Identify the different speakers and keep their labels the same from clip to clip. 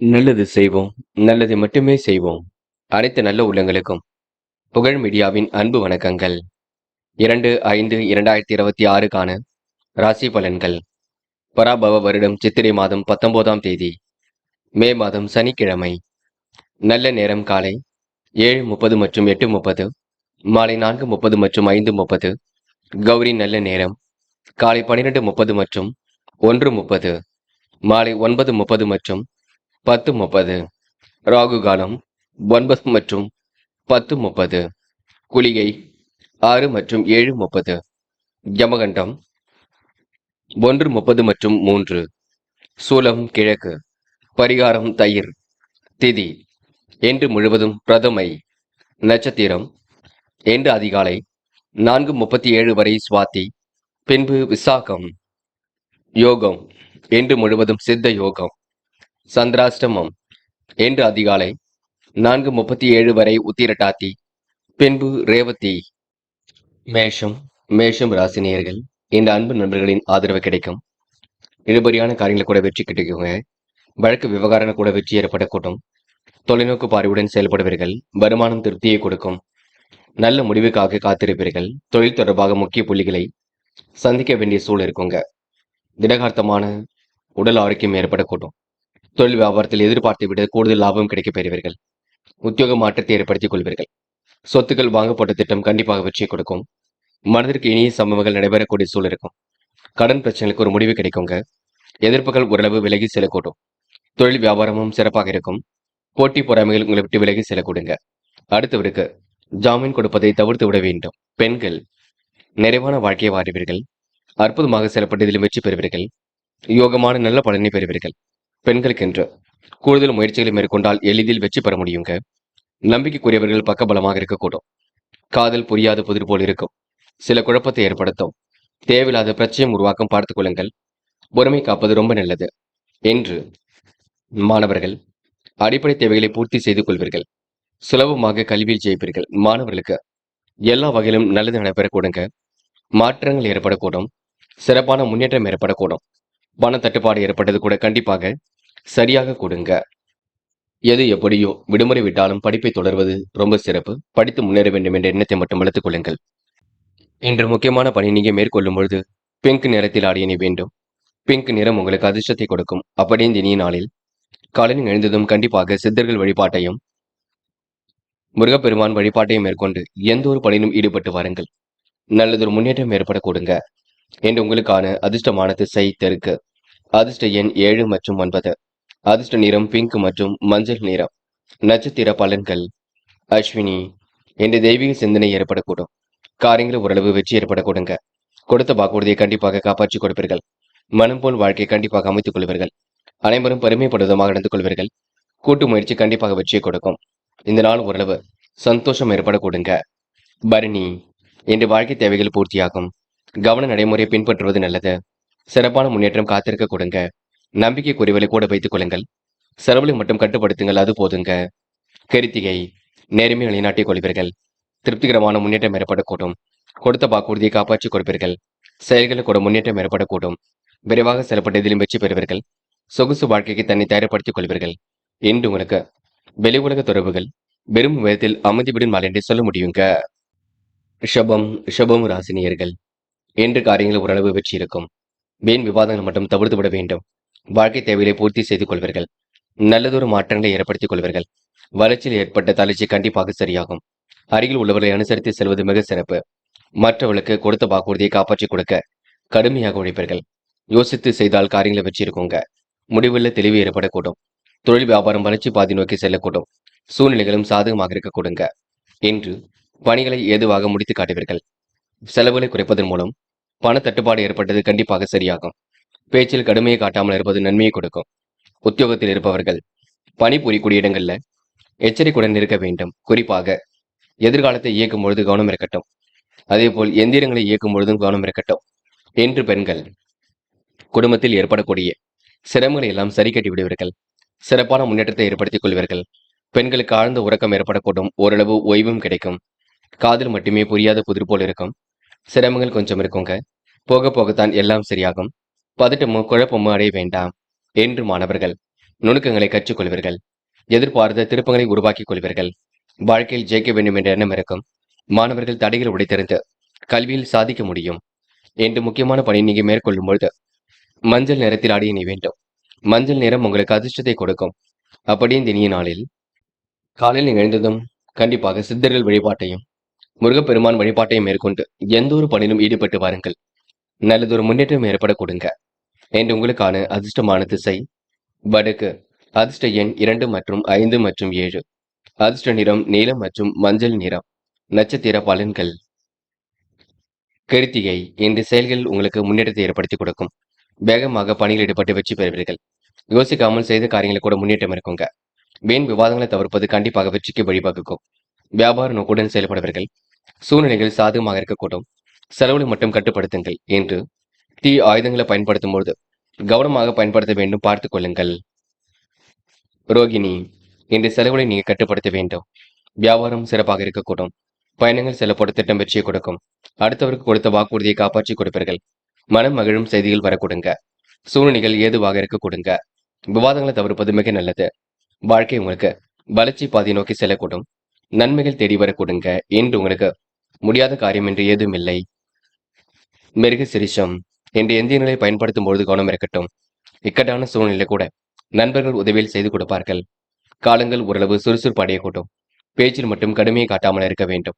Speaker 1: நல்லது செய்வோம், நல்லது மட்டுமே செய்வோம். அனைத்து நல்ல உள்ளங்களுக்கும் புகழ் மீடியாவின் அன்பு வணக்கங்கள். 2/5/2026க்கான ராசி பலன்கள். பராபவ வருடம் சித்திரை மாதம் 19ஆம் தேதி, மே மாதம் சனிக்கிழமை. நல்ல நேரம் காலை 7:30 மற்றும் 8:30, மாலை 4:30 மற்றும் 5:30. கௌரி நல்ல நேரம் காலை 12:30 மற்றும் 1:30, மாலை 9:30 மற்றும் 10:30. ராகு காலம் 9 மற்றும் 10:30. குளிகை 6 மற்றும் 7:30. யமகண்டம் 1:30 மற்றும் 3. சூலம் கிழக்கு. பரிகாரம் தயிர். திதி என்று முழுவதும் பிரதமை. நட்சத்திரம் என்று அதிகாலை 4:37 வரை சுவாதி, பின்பு விசாகம். யோகம் என்று முழுவதும் சித்த யோகம். சந்திராஷ்டமம் என்று அதிகாலை 4:37 வரை உத்திரட்டாதி, பின்பு ரேவதி. மேஷம் ராசினியர்கள், இந்த அன்பு நண்பர்களின் ஆதரவு கிடைக்கும். இழுபறியான காரியங்களை கூட வெற்றி கிடைக்குங்க. வழக்கு விவகாரம் கூட வெற்றி ஏற்படக்கூடும். தொலைநோக்கு பார்வையுடன் செயல்படுவீர்கள். வருமானம் திருப்தியை கொடுக்கும். நல்ல முடிவுக்காக காத்திருப்பீர்கள். தொழில் தொடர்பாக முக்கிய புள்ளிகளை சந்திக்க வேண்டிய சூழல் இருக்குங்க. திடகார்த்தமான உடல் ஆரோக்கியம் ஏற்படக்கூடும். தொழில் வியாபாரத்தில் எதிர்பார்த்தை விட கூடுதல் லாபம் கிடைக்கப் பெறுவீர்கள். உத்தியோக மாற்றத்தை ஏற்படுத்திக் கொள்வீர்கள். சொத்துக்கள் வாங்கப்பட்ட திட்டம் கண்டிப்பாக வெற்றி கொடுக்கும். மனதிற்கு இனிய சம்பவங்கள் நடைபெறக்கூடிய சூழல் இருக்கும். கடன் பிரச்சனைகளுக்கு ஒரு முடிவு கிடைக்குங்க. எதிர்ப்புகள் ஓரளவு விலகி செல்லக்கூடும். தொழில் வியாபாரமும் சிறப்பாக இருக்கும். போட்டி பொறாமைகள் உங்களை விட்டு விலகி செல்லக்கூடுங்க. அடுத்தவருக்கு ஜாமீன் கொடுப்பதை தவிர்த்து விட வேண்டும். பெண்கள் நிறைவான வாழ்க்கையை வாழ்வீர்கள். அற்புதமாக செயல்பட்டதிலும் வெற்றி பெறுவீர்கள். யோகமான நல்ல பலனை பெறுவீர்கள். பெண்களுக்கென்று கூடுதல் முயற்சிகளை மேற்கொண்டால் எளிதில் வெற்றி பெற முடியுங்க. நம்பிக்கைக்குரியவர்கள் பக்கபலமாக இருக்கக்கூடும். காதல் புரியாத புதிர் போல் இருக்கும். சில குழப்பத்தை ஏற்படுத்தும். தேவையில்லாத பிரச்சனையும் உருவாக்கம் பார்த்துக் கொள்ளுங்கள். பொறுமை காப்பது ரொம்ப நல்லது. என்று மாணவர்கள் அடிப்படை தேவைகளை பூர்த்தி செய்து கொள்வீர்கள். சுலபமாக கல்வியில் ஜெயிப்பீர்கள். மாணவர்களுக்கு எல்லா வகையிலும் நல்லது நடைபெறக்கூடுங்க. மாற்றங்கள் ஏற்படக்கூடும். சிறப்பான முன்னேற்றம் ஏற்படக்கூடும். பண தட்டுப்பாடு ஏற்பட்டது கூட கண்டிப்பாக சரியாக கொடுங்க. எது எப்படியோ விடுமுறை விட்டாலும் படிப்பை தொடர்வது ரொம்ப சிறப்பு. படித்து முன்னேற வேண்டும் என்ற எண்ணத்தை மட்டும் வளர்த்துக் கொள்ளுங்கள். இன்று முக்கியமான பணி நீங்க மேற்கொள்ளும் பொழுது பிங்க் நிறத்தில் ஆடிய நீ வேண்டும். பிங்க் நிறம் உங்களுக்கு அதிர்ஷ்டத்தை கொடுக்கும். அப்படியே இந்த இனிய நாளில் காலையில் எழுந்ததும் கண்டிப்பாக சித்தர்கள் வழிபாட்டையும் முருகப்பெருமான் வழிபாட்டையும் மேற்கொண்டு எந்த ஒரு பணியிலும் ஈடுபட்டு வாருங்கள். நல்லதொரு முன்னேற்றம் ஏற்பட கொடுங்க. என்று உங்களுக்கான அதிர்ஷ்டமான திசை தெற்கு. அதிர்ஷ்ட எண் 7 மற்றும் 9. அதிர்ஷ்ட நிறம் பிங்க் மற்றும் மஞ்சள் நிறம். நட்சத்திர பலன்கள். அஸ்வினி. என்ற தெய்வீக சிந்தனை ஏற்படக்கூடும். காரியங்கள் ஓரளவு வெற்றி ஏற்பட கொடுங்க. கொடுத்த வாக்குறுதியை கண்டிப்பாக காப்பாற்றிக் கொடுப்பீர்கள். மனம் போல் வாழ்க்கையை கண்டிப்பாக அமைத்துக் கொள்வீர்கள். அனைவரும் பெருமைப்படுவதாக நடந்து கொள்வீர்கள். கூட்டு முயற்சி கண்டிப்பாக வெற்றியை கொடுக்கும். இந்த நாள் ஓரளவு சந்தோஷம் ஏற்பட கொடுங்க. பரணி. என்று வாழ்க்கை தேவைகள் பூர்த்தியாகும். கவன நடைமுறையை பின்பற்றுவது நல்லது. சிறப்பான முன்னேற்றம் காத்திருக்க கொடுங்க. நம்பிக்கைக்குரியவர்களை கூட வைத்துக் கொள்ளுங்கள். செலவுகளை மட்டும் கட்டுப்படுத்துங்கள், அது போதுங்க. கிருத்திகை. நேர்மை நிலைநாட்டிக் கொள்வீர்கள். திருப்திகரமான முன்னேற்றம் ஏற்படக்கூடும். கொடுத்த வாக்குறுதியை காப்பாற்றிக் கொடுப்பீர்கள். செயல்களில் கூட முன்னேற்றம் ஏற்படக்கூடும். விரைவாக செயல்பட்டதிலும் வெற்றி பெறுவீர்கள். சொகுசு வாழ்க்கைக்கு தன்னை தயார்படுத்திக் கொள்வீர்கள். என்று உங்களுக்கு வெளி உலக தொடர்புகள் வெறும் விதத்தில் அமைதிவிடும் நாள் என்று சொல்ல முடியுங்க. ரிஷபம் ராசினியர்கள், என்று காரியங்கள் ஓரளவு வெற்றி இருக்கும். வீண் விவாதங்கள் மட்டும் தவிர்த்து விட வேண்டும். வாழ்க்கை தேவைகளை பூர்த்தி செய்து கொள்வீர்கள். நல்லதொரு மாற்றங்களை ஏற்படுத்திக் கொள்வீர்கள். வளர்ச்சியில் ஏற்பட்ட தளர்ச்சி கண்டிப்பாக சரியாகும். அருகில் உள்ளவர்களை அனுசரித்து செல்வது மிக சிறப்பு. மற்றவர்களுக்கு கொடுத்த வாக்குறுதியை காப்பாற்றிக் கொடுக்க கடுமையாக உழைப்பீர்கள். யோசித்து செய்தால் காரியங்களை வெற்றி இருக்குங்க. முடிவுள்ள தெளிவு ஏற்படக்கூடும். தொழில் வியாபாரம் வளர்ச்சி பாதி நோக்கி செல்லக்கூடும். சூழ்நிலைகளும் சாதகமாக இருக்க கொடுங்க. என்று பணிகளை ஏதுவாக முடித்து காட்டுவீர்கள். செலவுகளை குறைப்பதன் மூலம் பண தட்டுப்பாடு ஏற்பட்டது கண்டிப்பாக சரியாகும். பேச்சில் கடுமையை காட்டாமல் இருப்பது நன்மையை கொடுக்கும். உத்தியோகத்தில் இருப்பவர்கள் பணிபுரியக்கூடிய இடங்கள்ல எச்சரிக்கையுடன் இருக்க வேண்டும். குறிப்பாக எதிர்காலத்தை இயக்கும் பொழுது கவனம் இருக்கட்டும். அதேபோல் எந்திரங்களை இயக்கும் பொழுதும் கவனம் இருக்கட்டும். என்று பெண்கள் குடும்பத்தில் ஏற்படக்கூடிய சிரமங்களை எல்லாம் சரி கட்டி விடுவீர்கள். சிறப்பான முன்னேற்றத்தை ஏற்படுத்திக் கொள்வீர்கள். பெண்களுக்கு ஆழ்ந்த உறக்கம் ஏற்படக்கூடும். ஓரளவு ஓய்வும் கிடைக்கும். காதல் மட்டுமே புரியாத புதிர் போல் இருக்கும். சிரமங்கள் கொஞ்சம் இருக்குங்க. போக போகத்தான் எல்லாம் சரியாகும். பதட்டமோ குழப்பமோ அடைய வேண்டாம். என்று மாணவர்கள் நுணுக்கங்களை கற்றுக்கொள்வீர்கள். எதிர்பார்த்த திருப்பங்களை உருவாக்கிக் கொள்வீர்கள். வாழ்க்கையில் ஜெயிக்க வேண்டும் என்ற எண்ணம் இருக்கும். மாணவர்கள் தடைகளை உடைத்தெறிந்து கல்வியில் சாதிக்க முடியும் என்று முக்கியமான பணி நீங்க மேற்கொள்ளும் பொழுது மஞ்சள் நிறத்தில் ஆடிய நீ வேண்டும். மஞ்சள் நிறம் உங்களுக்கு அதிர்ஷ்டத்தை கொடுக்கும். அப்படியே இந்த இனிய நாளில் காலையில் நீங்க எழுந்ததும் கண்டிப்பாக சித்தர்கள் வழிபாட்டையும் முருகப்பெருமான் வழிபாட்டையும் மேற்கொண்டு எந்த ஒரு பணியிலும் ஈடுபட்டு வாருங்கள். நல்லதொரு முன்னேற்றம் ஏற்பட கொடுங்க என்று உங்களுக்கான அதிர்ஷ்டமான திசை வடக்கு. அதிர்ஷ்ட எண் 2 மற்றும் 5 மற்றும் 7. அதிர்ஷ்ட நிறம் நீலம் மற்றும் மஞ்சள் நிறம். நட்சத்திர பலன்கள். கிருத்திகை. இந்த செயல்கள் உங்களுக்கு முன்னேற்றத்தை ஏற்படுத்தி கொடுக்கும். வேகமாக பணியில் ஈடுபட்டு வெற்றி பெறுவீர்கள். யோசிக்காமல் செய்த காரியங்களை கூட முன்னேற்றம் இருக்குங்க. வீண் விவாதங்களை தவிர்ப்பது கண்டிப்பாக வெற்றிக்கு வழிவகுக்கும். வியாபார நோக்குடன் செயல்படுவீர்கள். சூழ்நிலைகள் சாதகமாக இருக்கக்கூடும். செலவுகளை மட்டும் கட்டுப்படுத்துங்கள் என்று தீ ஆயுதங்களை பயன்படுத்தும் பொழுது கவனமாக பயன்படுத்த வேண்டும், பார்த்துக் கொள்ளுங்கள். ரோகிணி. இந்த செலவுகளை நீங்க கட்டுப்படுத்த வேண்டும். வியாபாரம் சிறப்பாக இருக்கக்கூடும். பயணங்கள் செல்லப்பட்ட திட்டம் வெற்றியை கொடுக்கும். அடுத்தவருக்கு கொடுத்த வாக்குறுதியை காப்பாற்றி கொடுப்பீர்கள். மனம் மகிழும் செய்திகள் வரக்கூடுங்க. சூழ்நிலைகள் ஏதுவாக இருக்க கொடுங்க. விவாதங்களை தவிர்ப்பது மிக நல்லது. வாழ்க்கை உங்களுக்கு வளர்ச்சி பாதை நோக்கி செல்லக்கூடும். நன்மைகள் தேடி வரக்கூடுங்க என்று உங்களுக்கு முடியாத காரியம் என்று ஏதும் இல்லை. மிருக சிரிஷம். என்று எந்திய நிலை பயன்படுத்தும் பொழுது கவனம் இருக்கட்டும். இக்கட்டான சூழ்நிலை கூட நண்பர்கள் உதவியில் செய்து கொடுப்பார்கள். காலங்கள் ஓரளவு சுறுசுறுப்பு அடையக்கூடும். பேச்சில் மட்டும் கடுமையை காட்டாமல் இருக்க வேண்டும்.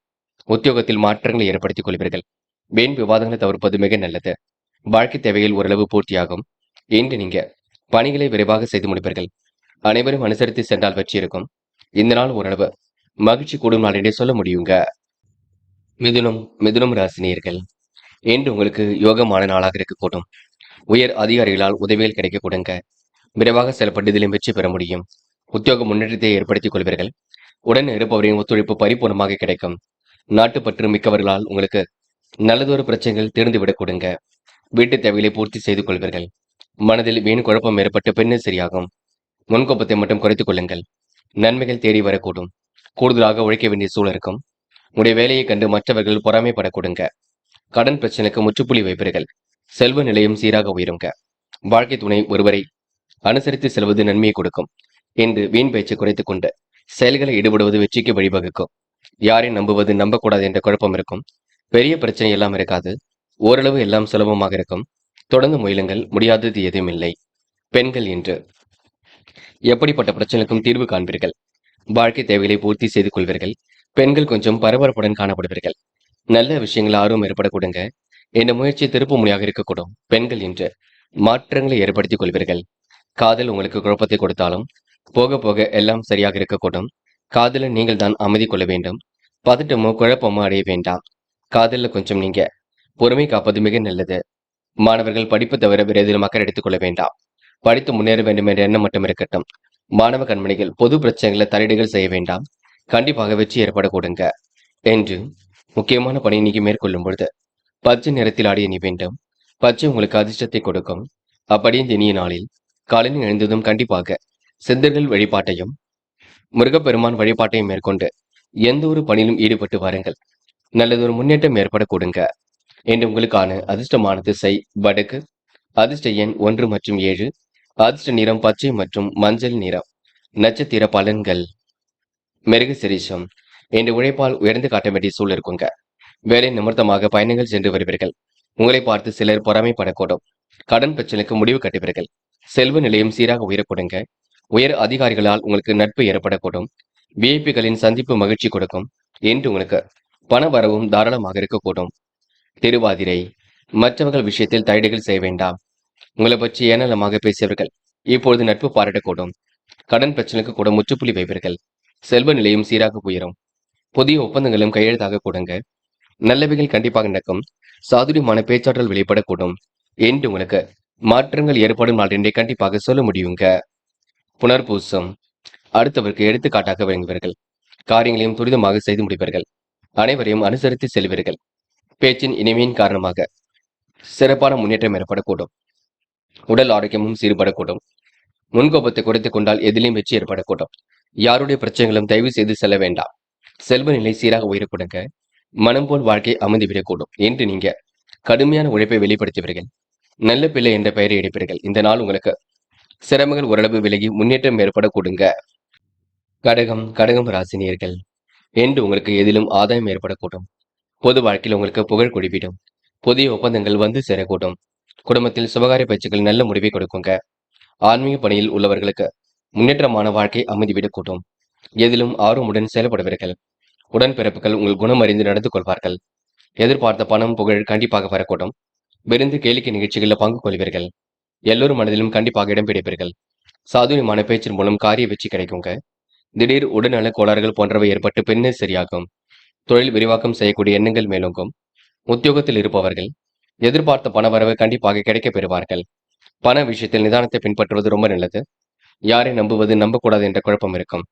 Speaker 1: உத்தியோகத்தில் மாற்றங்களை ஏற்படுத்திக் கொள்வீர்கள். வீண் விவாதங்களை தவிர்ப்பது மிக நல்லது. வாழ்க்கை தேவைகள் ஓரளவு பூர்த்தியாகும். இன்று நீங்க பணிகளை விரைவாக செய்து முடிப்பீர்கள். அனைவரும் அனுசரித்து சென்றால் வெற்றி இருக்கும். இந்த நாள் ஓரளவு மகிழ்ச்சி கூடும் நாள் என்றே சொல்ல முடியுங்க. மிதுனம் ராசினியர்கள். இன்று உங்களுக்கு யோகமான நாளாக இருக்கக்கூடும். உயர் அதிகாரிகளால் உதவிகள் கிடைக்க கொடுங்க. விரைவாக செயல்பட்டு இதிலும் வெற்றி பெற முடியும். உத்தியோக முன்னேற்றத்தை ஏற்படுத்திக் கொள்வீர்கள். உடன் இருப்பவரின் ஒத்துழைப்பு பரிபூர்ணமாக கிடைக்கும். நாட்டுப்பற்று மிக்கவர்களால் உங்களுக்கு நல்லதொரு பிரச்சனைகள் தீர்ந்துவிடக் கொடுங்க. வீட்டு தேவைகளை பூர்த்தி செய்து கொள்வீர்கள். மனதில் வீண் குழப்பம் ஏற்பட்டு பின்னர் சரியாகும். முன்கோப்பத்தை மட்டும் குறைத்துக் கொள்ளுங்கள். நன்மைகள் தேடி வரக்கூடும். கூடுதலாக உழைக்க வேண்டிய சூழல் இருக்கும். உடைய வேலையை கண்டு மற்றவர்கள் பொறாமைப்பட கொடுங்க. கடன் பிரச்சனைக்கு முற்றுப்புள்ளி வைப்பீர்கள். செல்வ நிலையம் சீராக உயருங்க. வாழ்க்கை துணை ஒருவரை அனுசரித்து செல்வது நன்மையை கொடுக்கும் என்று வீண் பேச்சை குறைத்துக் கொண்டு செயல்களை ஈடுபடுவது வெற்றிக்கு வழிவகுக்கும். யாரை நம்புவது நம்பக்கூடாது என்ற குழப்பம் இருக்கும். பெரிய பிரச்சனை எல்லாம் இருக்காது. ஓரளவு எல்லாம் சுலபமாக இருக்கும். தொடர்ந்து முயலுங்கள். முடியாதது எதுவும் இல்லை. பெண்கள் என்று எப்படிப்பட்ட பிரச்சனைக்கும் தீர்வு காண்பீர்கள். வாழ்க்கை தேவைகளை பூர்த்தி செய்து கொள்வீர்கள். பெண்கள் கொஞ்சம் பரபரப்புடன் காணப்படுவீர்கள். நல்ல விஷயங்கள் ஆர்வம் ஏற்பட கொடுங்க. இந்த முயற்சி திருப்பு முனையாக இருக்கக்கூடும். பெண்கள் என்று மாற்றங்களை ஏற்படுத்திக் கொள்வீர்கள். காதல் உங்களுக்கு குழப்பத்தை கொடுத்தாலும் போக போக எல்லாம் சரியாக இருக்கக்கூடும். காதலில் நீங்கள் தான் அமைதி கொள்ள வேண்டும். பதட்டமோ குழப்பமோ அடைய வேண்டாம். காதலில் கொஞ்சம் நீங்க பொறுமை காப்பது மிக நல்லது. மாணவர்கள் படிப்பு தவிர வேறு எதிலும் அக்கறை எடுத்துக் கொள்ள வேண்டாம். படித்து முன்னேற வேண்டும் என்ற எண்ணம் மட்டும் இருக்கட்டும். மாணவ கண்மணிகள் பொது பிரச்சனைகளை தலையீடுகள் செய்ய வேண்டாம். கண்டிப்பாக வெற்றி ஏற்பட கொடுங்க என்று முக்கியமான பணி நீங்க மேற்கொள்ளும் பொழுது பச்சை நிறத்தில் ஆடிய நீ வேண்டும். பச்சை உங்களுக்கு அதிர்ஷ்டத்தை கொடுக்கும். அப்படியே இந்த இனிய நாளில் காலையில் எழுந்ததும் கண்டிப்பாக சித்தர்கள் வழிபாட்டையும் முருகப்பெருமான் வழிபாட்டையும் மேற்கொண்டு எந்த ஒரு பணியிலும் ஈடுபட்டு வாருங்கள். நல்லதொரு முன்னேற்றம் ஏற்பட கொடுங்க என்று உங்களுக்கான அதிர்ஷ்டமான திசை வடக்கு. அதிர்ஷ்ட எண் 1 மற்றும் 7. அதிர்ஷ்ட நிறம் பச்சை மற்றும் மஞ்சள் நிறம். நட்சத்திர பலன்கள். மிருக சிரிஷம். என்று உழைப்பால் உயர்ந்து காட்ட வேண்டிய சூழல் இருக்குங்க. வேலை நிமித்தமாக பயணங்கள் சென்று வருவீர்கள். உங்களை பார்த்து சிலர் பொறாமைப்படக்கூடும். கடன் பிரச்சனைக்கு முடிவு கட்டுவீர்கள். செல்வ நிலையம் சீராக உயரக்கூடுங்க. உயர் அதிகாரிகளால் உங்களுக்கு நட்பு ஏற்படக்கூடும். விஐபிகளின் சந்திப்பு மகிழ்ச்சி கொடுக்கும் என்று உங்களுக்கு பண வரவும் தாராளமாக இருக்கக்கூடும். திருவாதிரை. மற்றவர்கள் விஷயத்தில் தலையீடுகள் செய்ய வேண்டாம். உங்களை பற்றி ஏனலமாக பேசியவர்கள் இப்பொழுது நட்பு பாராட்டக்கூடும். கடன் பிரச்சனைக்கு கூட முற்றுப்புள்ளி வைப்பீர்கள். செல்வ நிலையும் சீராக உயரும். புதிய ஒப்பந்தங்களும் கையெழுத்தாக கூடுங்க. நல்லவைகள் கண்டிப்பாக நடக்கும். சாதுரியமான பேச்சாற்றல் வெளிப்படக்கூடும் என்று உங்களுக்கு மாற்றங்கள் ஏற்படும் நாள் என்றே கண்டிப்பாக சொல்ல முடியுங்க. புனர்பூசம். அடுத்தவருக்கு எடுத்துக்காட்டாக விளங்குவீர்கள். காரியங்களையும் துரிதமாக செய்து முடிப்பீர்கள். அனைவரையும் அனுசரித்து செல்வீர்கள். பேச்சின் இனிமையின் காரணமாக சிறப்பான முன்னேற்றம் ஏற்படக்கூடும். உடல் ஆரோக்கியமும் சீர்படக்கூடும். முன்கோபத்தை குறைத்துக் கொண்டால் எதிலையும் வெற்றி ஏற்படக்கூடும். யாருடைய பிரச்சனைகளும் தயவு செய்து செல்ல வேண்டாம். செல்வ நிலை சீராக உயரக்கூடுங்க. மனம் போல் வாழ்க்கை அமைந்துவிடக்கூடும் என்று நீங்க கடுமையான உழைப்பை வெளிப்படுத்துவீர்கள். நல்ல பிள்ளை என்ற பெயரை எடுப்பீர்கள். இந்த நாள் உங்களுக்கு சிரமங்கள் ஓரளவு விலகி முன்னேற்றம் ஏற்பட கொடுங்க. கடகம் ராசினியர்கள். என்று உங்களுக்கு எதிலும் ஆதாயம் ஏற்படக்கூடும். பொது வாழ்க்கையில் உங்களுக்கு புகழ் குடிவிடும். புதிய ஒப்பந்தங்கள் வந்து சேரக்கூடும். குடும்பத்தில் சுபகாரிய பேச்சுக்கள் நல்ல முடிவை கொடுக்குங்க. ஆன்மீக பணியில் உள்ளவர்களுக்கு முன்னேற்றமான வாழ்க்கை அமைதிவிடக்கூடும். எதிலும் ஆர்வமுடன் செயல்படுவீர்கள். உடன்பிறப்புகள் உங்கள் குணம் அறிந்து நடந்து கொள்வார்கள். எதிர்பார்த்த பணம் புகழ் கண்டிப்பாக வரக்கூடும். விருந்து கேளிக்கை நிகழ்ச்சிகளில் பங்கு கொள்வீர்கள். எல்லோரும் மனதிலும் கண்டிப்பாக இடம் பிடிப்பீர்கள். சாதுரியமான பேச்சின் மூலம் காரிய வெற்றி கிடைக்குங்க. திடீர் உடல்நல கோளாறுகள் போன்றவை ஏற்பட்டு பின்னர் சரியாகும். தொழில் விரிவாக்கம் செய்யக்கூடிய எண்ணங்கள் மேலோங்கும். உத்தியோகத்தில் இருப்பவர்கள் எதிர்பார்த்த பண வரவு கண்டிப்பாக கிடைக்கப் பெறுவார்கள். பண விஷயத்தில் நிதானத்தை பின்பற்றுவது ரொம்ப நல்லது. யாரை நம்புவது நம்பக்கூடாது என்ற குழப்பம் இருக்கும்.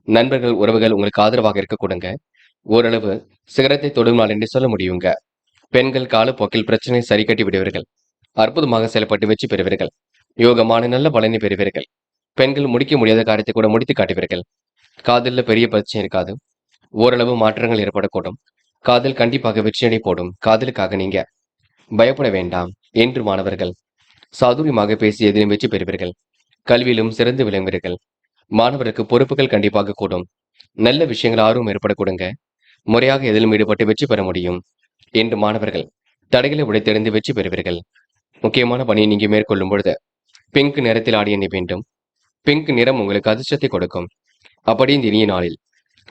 Speaker 1: நண்பர்கள் உறவுகள் உங்களுக்கு ஆதரவாக இருக்க கொடுங்க. ஓரளவு சிகரத்தை தொடும் நாள் என்று சொல்ல முடியுங்க. பெண்கள் காலப்போக்கில் பிரச்சனை சரி கட்டி விடுவீர்கள். அற்புதமாக செயல்பட்டு வெற்றி பெறுவீர்கள். யோகமான நல்ல பலனை பெறுவீர்கள். பெண்கள் முடிக்க முடியாத காரியத்தை கூட முடித்து காட்டுவீர்கள். காதலில் பெரிய பிரச்சனை இருக்காது. ஓரளவு மாற்றங்கள் ஏற்படக்கூடும். காதல் கண்டிப்பாக வெற்றியடை போடும். காதலுக்காக நீங்க பயப்பட வேண்டாம் என்று மாணவர்கள் சாதுரியமாக பேசி எதிலும் வெற்றி பெறுவீர்கள். கல்வியிலும் சிறந்து விளங்குவீர்கள். மாணவருக்கு பொறுப்புகள் கண்டிப்பாக கூடும். நல்ல விஷயங்கள் ஆர்வம் ஏற்பட கொடுங்க. முறையாக எதிலும் ஈடுபட்டு வெற்றி பெற முடியும் என்று மாணவர்கள் தடைகளை உடைத்தெறிந்து வெற்றி பெறுவீர்கள். முக்கியமான பணியை நீங்க மேற்கொள்ளும் பொழுது பிங்க் நிறத்தில் ஆடிய எண்ணெய் வேண்டும். பிங்க் நிறம் உங்களுக்கு அதிர்ஷ்டத்தை கொடுக்கும். அப்படி இந்த இனிய நாளில்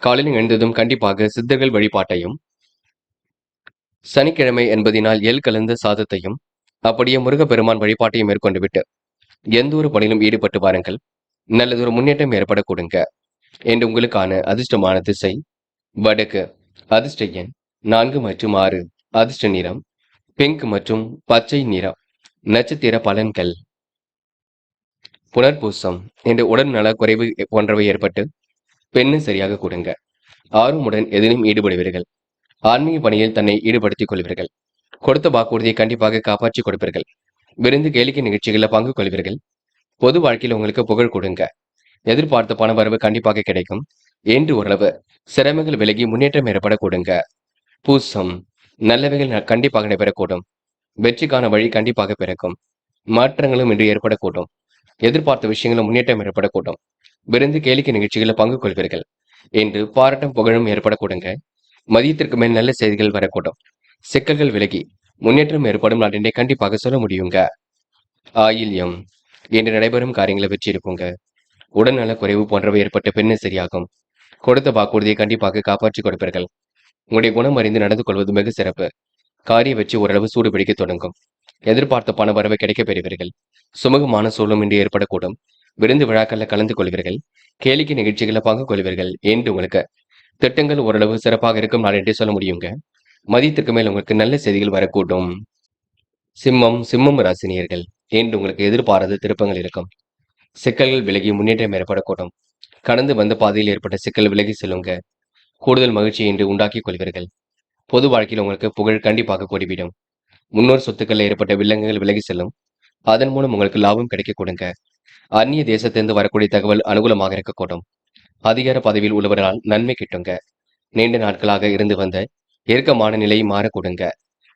Speaker 1: காலையில் எழுந்ததும் கண்டிப்பாக சித்தர்கள் வழிபாட்டையும், சனிக்கிழமை என்பதினால் எள் கலந்த சாதத்தையும், அப்படியே முருகப்பெருமான் வழிபாட்டையும் மேற்கொண்டு விட்டு எந்த ஒரு பணியிலும் ஈடுபட்டு வாருங்கள். நல்லதொரு முன்னேற்றம் ஏற்பட கொடுங்க என்று உங்களுக்கான அதிர்ஷ்டமான திசை வடக்கு. அதிர்ஷ்ட எண் 4 மற்றும் 6. அதிர்ஷ்ட நிறம் பிங்க் மற்றும் பச்சை நிறம். நட்சத்திர பலன்கள். புனர்பூசம் என்று உடல் நல குறைவு போன்றவை ஏற்பட்டு பெண்ணு சரியாக கொடுங்க. ஆர்வமுடன் எதிலும் ஈடுபடுவீர்கள். ஆன்மீக பணியில் தன்னை ஈடுபடுத்திக் கொள்வீர்கள். கொடுத்த வாக்குறுதியை கண்டிப்பாக காப்பாற்றி கொடுப்பீர்கள். விருந்து கேளிக்கை நிகழ்ச்சிகளில் பங்கு கொள்வீர்கள். பொது வாழ்க்கையில் உங்களுக்கு புகழ் கொடுங்க. எதிர்பார்த்த பண வரவு கண்டிப்பாக கிடைக்கும் என்று ஓரளவு சிரமங்கள் விலகி முன்னேற்றம் ஏற்பட கொடுங்க. பூசம் நல்லவைகள் கண்டிப்பாக நடைபெறக்கூடும். வெற்றிக்கான வழி கண்டிப்பாக பிறக்கும். மாற்றங்களும் இன்று ஏற்படக்கூடும். எதிர்பார்த்த விஷயங்களும் முன்னேற்றம் ஏற்படக்கூடும். விருந்து கேளிக்கை நிகழ்ச்சிகளில் பங்கு கொள்வீர்கள் என்று பாராட்டும் புகழும் ஏற்படக்கூடுங்க. மதியத்திற்கு மேல் நல்ல செய்திகள் வரக்கூடும். சிக்கல்கள் விலகி முன்னேற்றம் ஏற்படும் நாட்டினை கண்டிப்பாக சொல்ல முடியுங்க. ஆயில்யம் என்று நடைபெறும் காரியங்களை வெற்றி இருக்குங்க. உடல்நல குறைவு போன்றவை ஏற்பட்ட பின்னர் சரியாகும். கொடுத்த வாக்குறுதியை கண்டிப்பாக காப்பாற்றி கொடுப்பீர்கள். உங்களுடைய குணம் அறிந்து நடந்து கொள்வது மிக சிறப்பு. காரிய வெற்றி ஓரளவு சூடு பிடிக்க தொடங்கும். எதிர்பார்த்த பண வரவை கிடைக்கப் பெறுவீர்கள். சுமூகமான சூழலும் இன்று ஏற்படக்கூடும். விருந்து விழாக்களில் கலந்து கொள்வீர்கள். கேளிக்கை நிகழ்ச்சிகளில் பங்கு கொள்வீர்கள் என்று உங்களுக்கு திட்டங்கள் ஓரளவு சிறப்பாக இருக்கும் நாள் என்றே சொல்ல முடியுங்க. மதியத்திற்கு மேல் உங்களுக்கு நல்ல செய்திகள் வரக்கூடும். சிம்மம் ராசினியர்கள் என்று உங்களுக்கு எதிர்பாராத திருப்பங்கள் இருக்கும். சிக்கல்கள் விலகி முன்னேற்றம் ஏற்படக்கூடும். கடந்து வந்த பாதையில் ஏற்பட்ட சிக்கல் விலகி செல்லுங்க. கூடுதல் மகிழ்ச்சியை இன்று உண்டாக்கிக் கொள்வீர்கள். பொது வாழ்க்கையில் உங்களுக்கு புகழ் கண்டிப்பாக கூடிவிடும். முன்னோர் சொத்துக்களில் ஏற்பட்ட வில்லங்கங்கள் விலகி செல்லும். அதன் மூலம் உங்களுக்கு லாபம் கிடைக்க கொடுங்க. அந்நிய தேசத்திலிருந்து வரக்கூடிய தகவல் அனுகூலமாக இருக்கக்கூடும். அதிகார பதவியில் உள்ளவரால் நன்மை கிட்டுங்க. நீண்ட நாட்களாக இருந்து வந்த இறுக்கமான நிலையை மாற கொடுங்க.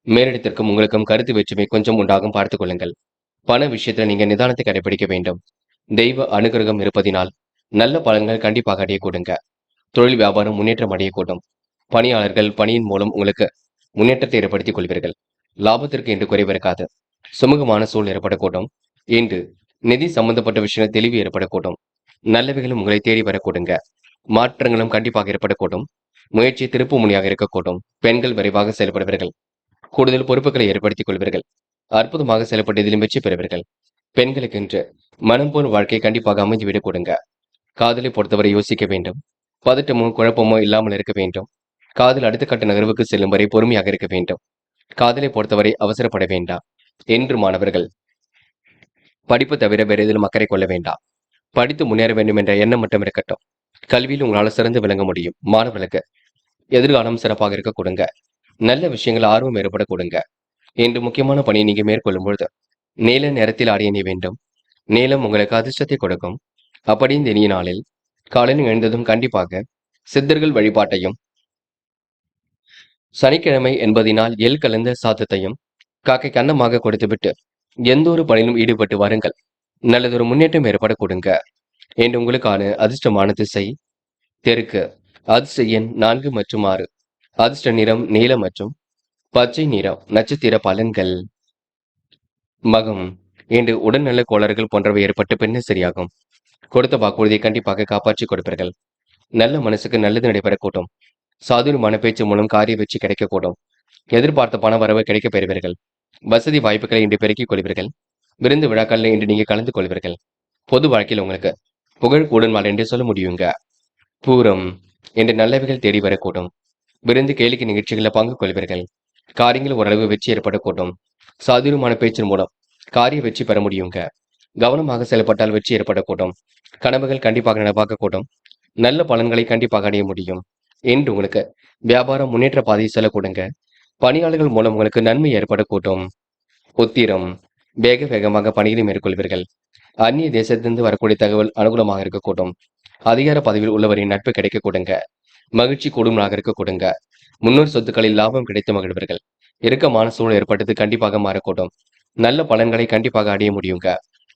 Speaker 1: மேலிடத்திற்கும் உங்களுக்கும் கருத்து வேற்றுமை கொஞ்சம் உண்டாகும் பார்த்துக் கொள்ளுங்கள். பண விஷயத்தில் நீங்க நிதானத்தை கடைபிடிக்க வேண்டும். தெய்வ அனுகிரகம் இருப்பதினால் நல்ல பலன்கள் கண்டிப்பாக அடைய கொடுங்க. தொழில் வியாபாரம் முன்னேற்றம் அடையக்கூடும். பணியாளர்கள் பணியின் மூலம் உங்களுக்கு முன்னேற்றத்தை ஏற்படுத்திக் கொள்வீர்கள். லாபத்திற்கு என்று குறைவு இருக்காது. சுமூகமான சூழல் ஏற்படக்கூடும். இன்று நிதி சம்பந்தப்பட்ட விஷயம் தெளிவு ஏற்படக்கூடும். நல்லவைகளும் உங்களை தேடி வரக்கூடுங்க. மாற்றங்களும் கண்டிப்பாக ஏற்படக்கூடும். முயற்சி திருப்பு முனையாக இருக்கக்கூடும். பெண்கள் விரைவாக செயல்படுவீர்கள். கூடுதல் பொறுப்புகளை ஏற்படுத்திக் கொள்வீர்கள். அற்புதமாக செயல்பட்டு இதிலும் வெற்றி பெறுவீர்கள். பெண்களுக்கென்று மனம் போல் வாழ்க்கை கண்டிப்பாக அமைந்துவிடக் கொடுங்க. காதலை பொறுத்தவரை யோசிக்க வேண்டும். பதட்டமோ குழப்பமோ இல்லாமல் இருக்க வேண்டும். காதல் அடுத்த கட்ட நகர்வுக்கு செல்லும் வரை பொறுமையாக இருக்க வேண்டும். காதலை பொறுத்தவரை அவசரப்பட வேண்டாம் என்று மாணவர்கள் படிப்பு தவிர வேறு எதிலும் அக்கறை கொள்ள வேண்டாம். படித்து முன்னேற வேண்டும் என்ற எண்ணம் மட்டும் இருக்கட்டும். கல்வியில் உங்களால் சிறந்து விளங்க முடியும். மாணவர்களுக்கு எதிர்காலம் சிறப்பாக இருக்க கொடுங்க. நல்ல விஷயங்கள் ஆர்வம் ஏற்பட கொடுங்க. என்று முக்கியமான பணியை நீங்க மேற்கொள்ளும் பொழுது நீல நிறத்தில் ஆடிய நீ வேண்டும். நீளம் உங்களுக்கு அதிர்ஷ்டத்தை கொடுக்கும். அப்படி இந்த இனிய நாளில் காலையில் எழுந்ததும் கண்டிப்பாக சித்தர்கள் வழிபாட்டையும், சனிக்கிழமை என்பதினால் எள் கலந்த சாதத்தையும் காக்கை கன்னமாக கொடுத்துவிட்டு எந்த ஒரு பணியிலும் ஈடுபட்டு வாருங்கள். நல்லதொரு முன்னேற்றம் ஏற்பட கொடுங்க. என்று உங்களுக்கான அதிர்ஷ்டமான திசை தெற்கு. அதிர்ஷ்ட எண் 4 மற்றும் 6. அதிர்ஷ்ட நிறம் நீலம் மற்றும் பச்சை நிறம். நட்சத்திர பலன்கள். மகம். இன்று உடல்நல கோளாறுகள் போன்றவை ஏற்பட்டு பின்ன சரியாகும். கொடுத்த வாக்குறுதியை கண்டிப்பாக காப்பாற்றி கொடுப்பீர்கள். நல்ல மனசுக்கு நல்லது நடைபெறக்கூடும். சாதுரியமான பேச்சு மூலம் காரிய வெற்றி கிடைக்கக்கூடும். எதிர்பார்த்த பண வரவு கிடைக்கப் பெறுவீர்கள். வசதி வாய்ப்புகளை இன்று பெருக்கிக் கொள்வீர்கள். விருந்து விழாக்களில் இன்று நீங்க கலந்து கொள்வீர்கள். பொது வாழ்க்கையில் உங்களுக்கு புகழ் கூடுமால் என்று சொல்ல முடியுங்க. பூரம். இன்று நல்லவைகள் தேடி வரக்கூடும். விருந்து கேளிக்கை நிகழ்ச்சிகளில் பங்கு கொள்வீர்கள். காரியங்கள் ஓரளவு வெற்றி ஏற்படக்கூடும். சாதுரியமான பேச்சின் மூலம் காரிய வெற்றி பெற முடியுங்க. கவனமாக செயல்பட்டால் வெற்றி ஏற்படக்கூடும். கனவுகள் கண்டிப்பாக நடப்பாக்கக்கூடும். நல்ல பலன்களை கண்டிப்பாக அடைய முடியும். இன்று உங்களுக்கு வியாபாரம் முன்னேற்ற பாதையை செல்லக்கூடுங்க. பணியாளர்கள் மூலம் உங்களுக்கு நன்மை ஏற்படக்கூடும். உத்திரம். வேகமாக பணிகளை மேற்கொள்வீர்கள். அந்நிய தேசத்திலிருந்து வரக்கூடிய தகவல் அனுகூலமாக இருக்கக்கூடும். அதிகார பதவியில் உள்ளவரின் நட்பு கிடைக்க கொடுங்க. மகிழ்ச்சி கூடுதலாக இருக்க கொடுங்க. முன்னோர் சொத்துக்களில் லாபம் கிடைத்து மகிழ்வீர்கள். இறுக்கமான சூழல் ஏற்பட்டது கண்டிப்பாக மாறக்கூடும். நல்ல பலன்களை கண்டிப்பாக அடைய முடியுங்க.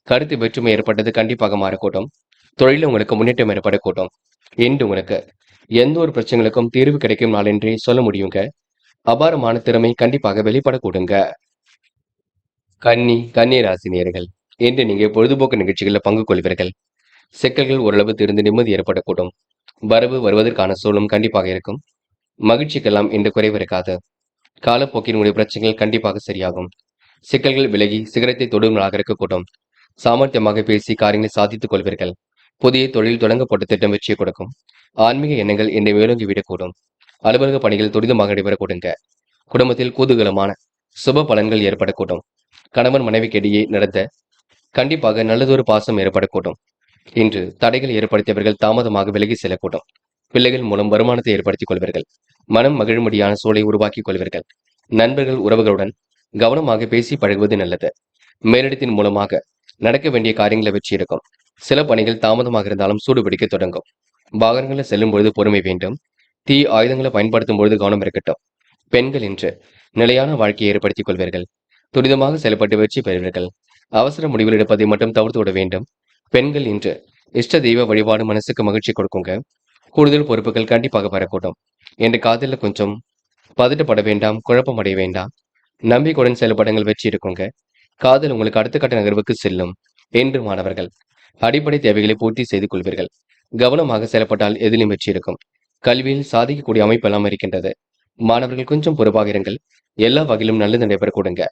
Speaker 1: கருத்து வேற்றுமை ஏற்பட்டது கண்டிப்பாக மாறக்கூடும். தொழிலில் உங்களுக்கு முன்னேற்றம் ஏற்படக்கூடும். இன்று உங்களுக்கு எந்த ஒரு பிரச்சனைகளுக்கும் தீர்வு கிடைக்கும் நாள் என்றே சொல்ல முடியுங்க. அபாரமான திறமை கண்டிப்பாக வெளிப்படக்கூடுங்க. கன்னி ராசினியர்கள். இன்று நீங்க பொழுதுபோக்கு நிகழ்ச்சிகளில் பங்கு கொள்வீர்கள். சிக்கல்கள் ஓரளவு தீர்ந்து நிம்மதி ஏற்படக்கூடும். வரவு வருவதற்கான சூழலும் கண்டிப்பாக இருக்கும். மகிழ்ச்சிக்கெல்லாம் இன்று குறைவு இருக்காது. காலப்போக்கினுடைய பிரச்சனைகள் கண்டிப்பாக சரியாகும். சிக்கல்கள் விலகி சிகரத்தை தொடும் நாளாக இருக்கக்கூடும். சாமர்த்தியமாக பேசி காரியங்களை சாதித்துக் கொள்வீர்கள். புதிய தொழில் தொடங்கப்பட்ட திட்டம் வெற்றியை கொடுக்கும். ஆன்மீக எண்ணங்கள் இன்று மேலோங்கி விடக்கூடும். அலுவலக பணிகள் துரிதமாக நடைபெறக்கூடுங்க. குடும்பத்தில் கூதுகலமான சுப பலன்கள் ஏற்படக்கூடும். கணவன் மனைவிக்கிடையே நடந்த கண்டிப்பாக நல்லதொரு பாசம் ஏற்படக்கூடும். இன்று தடைகள் ஏற்படுத்தியவர்கள் தாமதமாக விலகி செல்லக்கூடும். பிள்ளைகள் மூலம் வருமானத்தை ஏற்படுத்திக் கொள்வீர்கள். மனம் மகிழும்படியான சூழலை உருவாக்கிக் கொள்வீர்கள். நண்பர்கள் உறவுகளுடன் கவனமாக பேசி பழகுவது நல்லது. மேலிடத்தின் மூலமாக நடக்க வேண்டிய காரியங்களை வெற்றி இருக்கும். சில பணிகள் தாமதமாக இருந்தாலும் சூடுபிடிக்க தொடங்கும். வாகனங்களில் செல்லும் பொழுது பொறுமை வேண்டும். தீ ஆயுதங்களை பயன்படுத்தும் பொழுது கவனம் இருக்கட்டும். பெண்கள் இன்று நிலையான வாழ்க்கையை ஏற்படுத்திக் கொள்வீர்கள். துரிதமாக செயல்பட்டு வெற்றி பெறுவீர்கள். அவசர முடிவுகள் எடுப்பதை மட்டும் தவிர்த்து விட வேண்டும். பெண்கள் இன்று இஷ்ட தெய்வ வழிபாடு மனசுக்கு மகிழ்ச்சி கொடுக்குங்க. கூடுதல் பொறுப்புகள் கண்டிப்பாக பெறக்கூடும். என்று காதலில் கொஞ்சம் பதட்டப்பட வேண்டாம், குழப்பம் அடைய வேண்டாம். நம்பிக்கையுடன் செயல்படங்கள் வெற்றி இருக்குங்க. காதல் உங்களுக்கு அடுத்த கட்ட நகர்வுக்கு செல்லும். என்று மாணவர்கள் அடிப்படை தேவைகளை பூர்த்தி செய்து கொள்வீர்கள். கவனமாக செயல்பட்டால் எதிலும் வெற்றி இருக்கும். கல்வியில் சாதிக்கக்கூடிய அமைப்பெல்லாம் இருக்கின்றது. மாணவர்கள் கொஞ்சம் பொறுப்பாக இருங்கள். எல்லா வகையிலும் நல்லது நடைபெற கொடுங்க.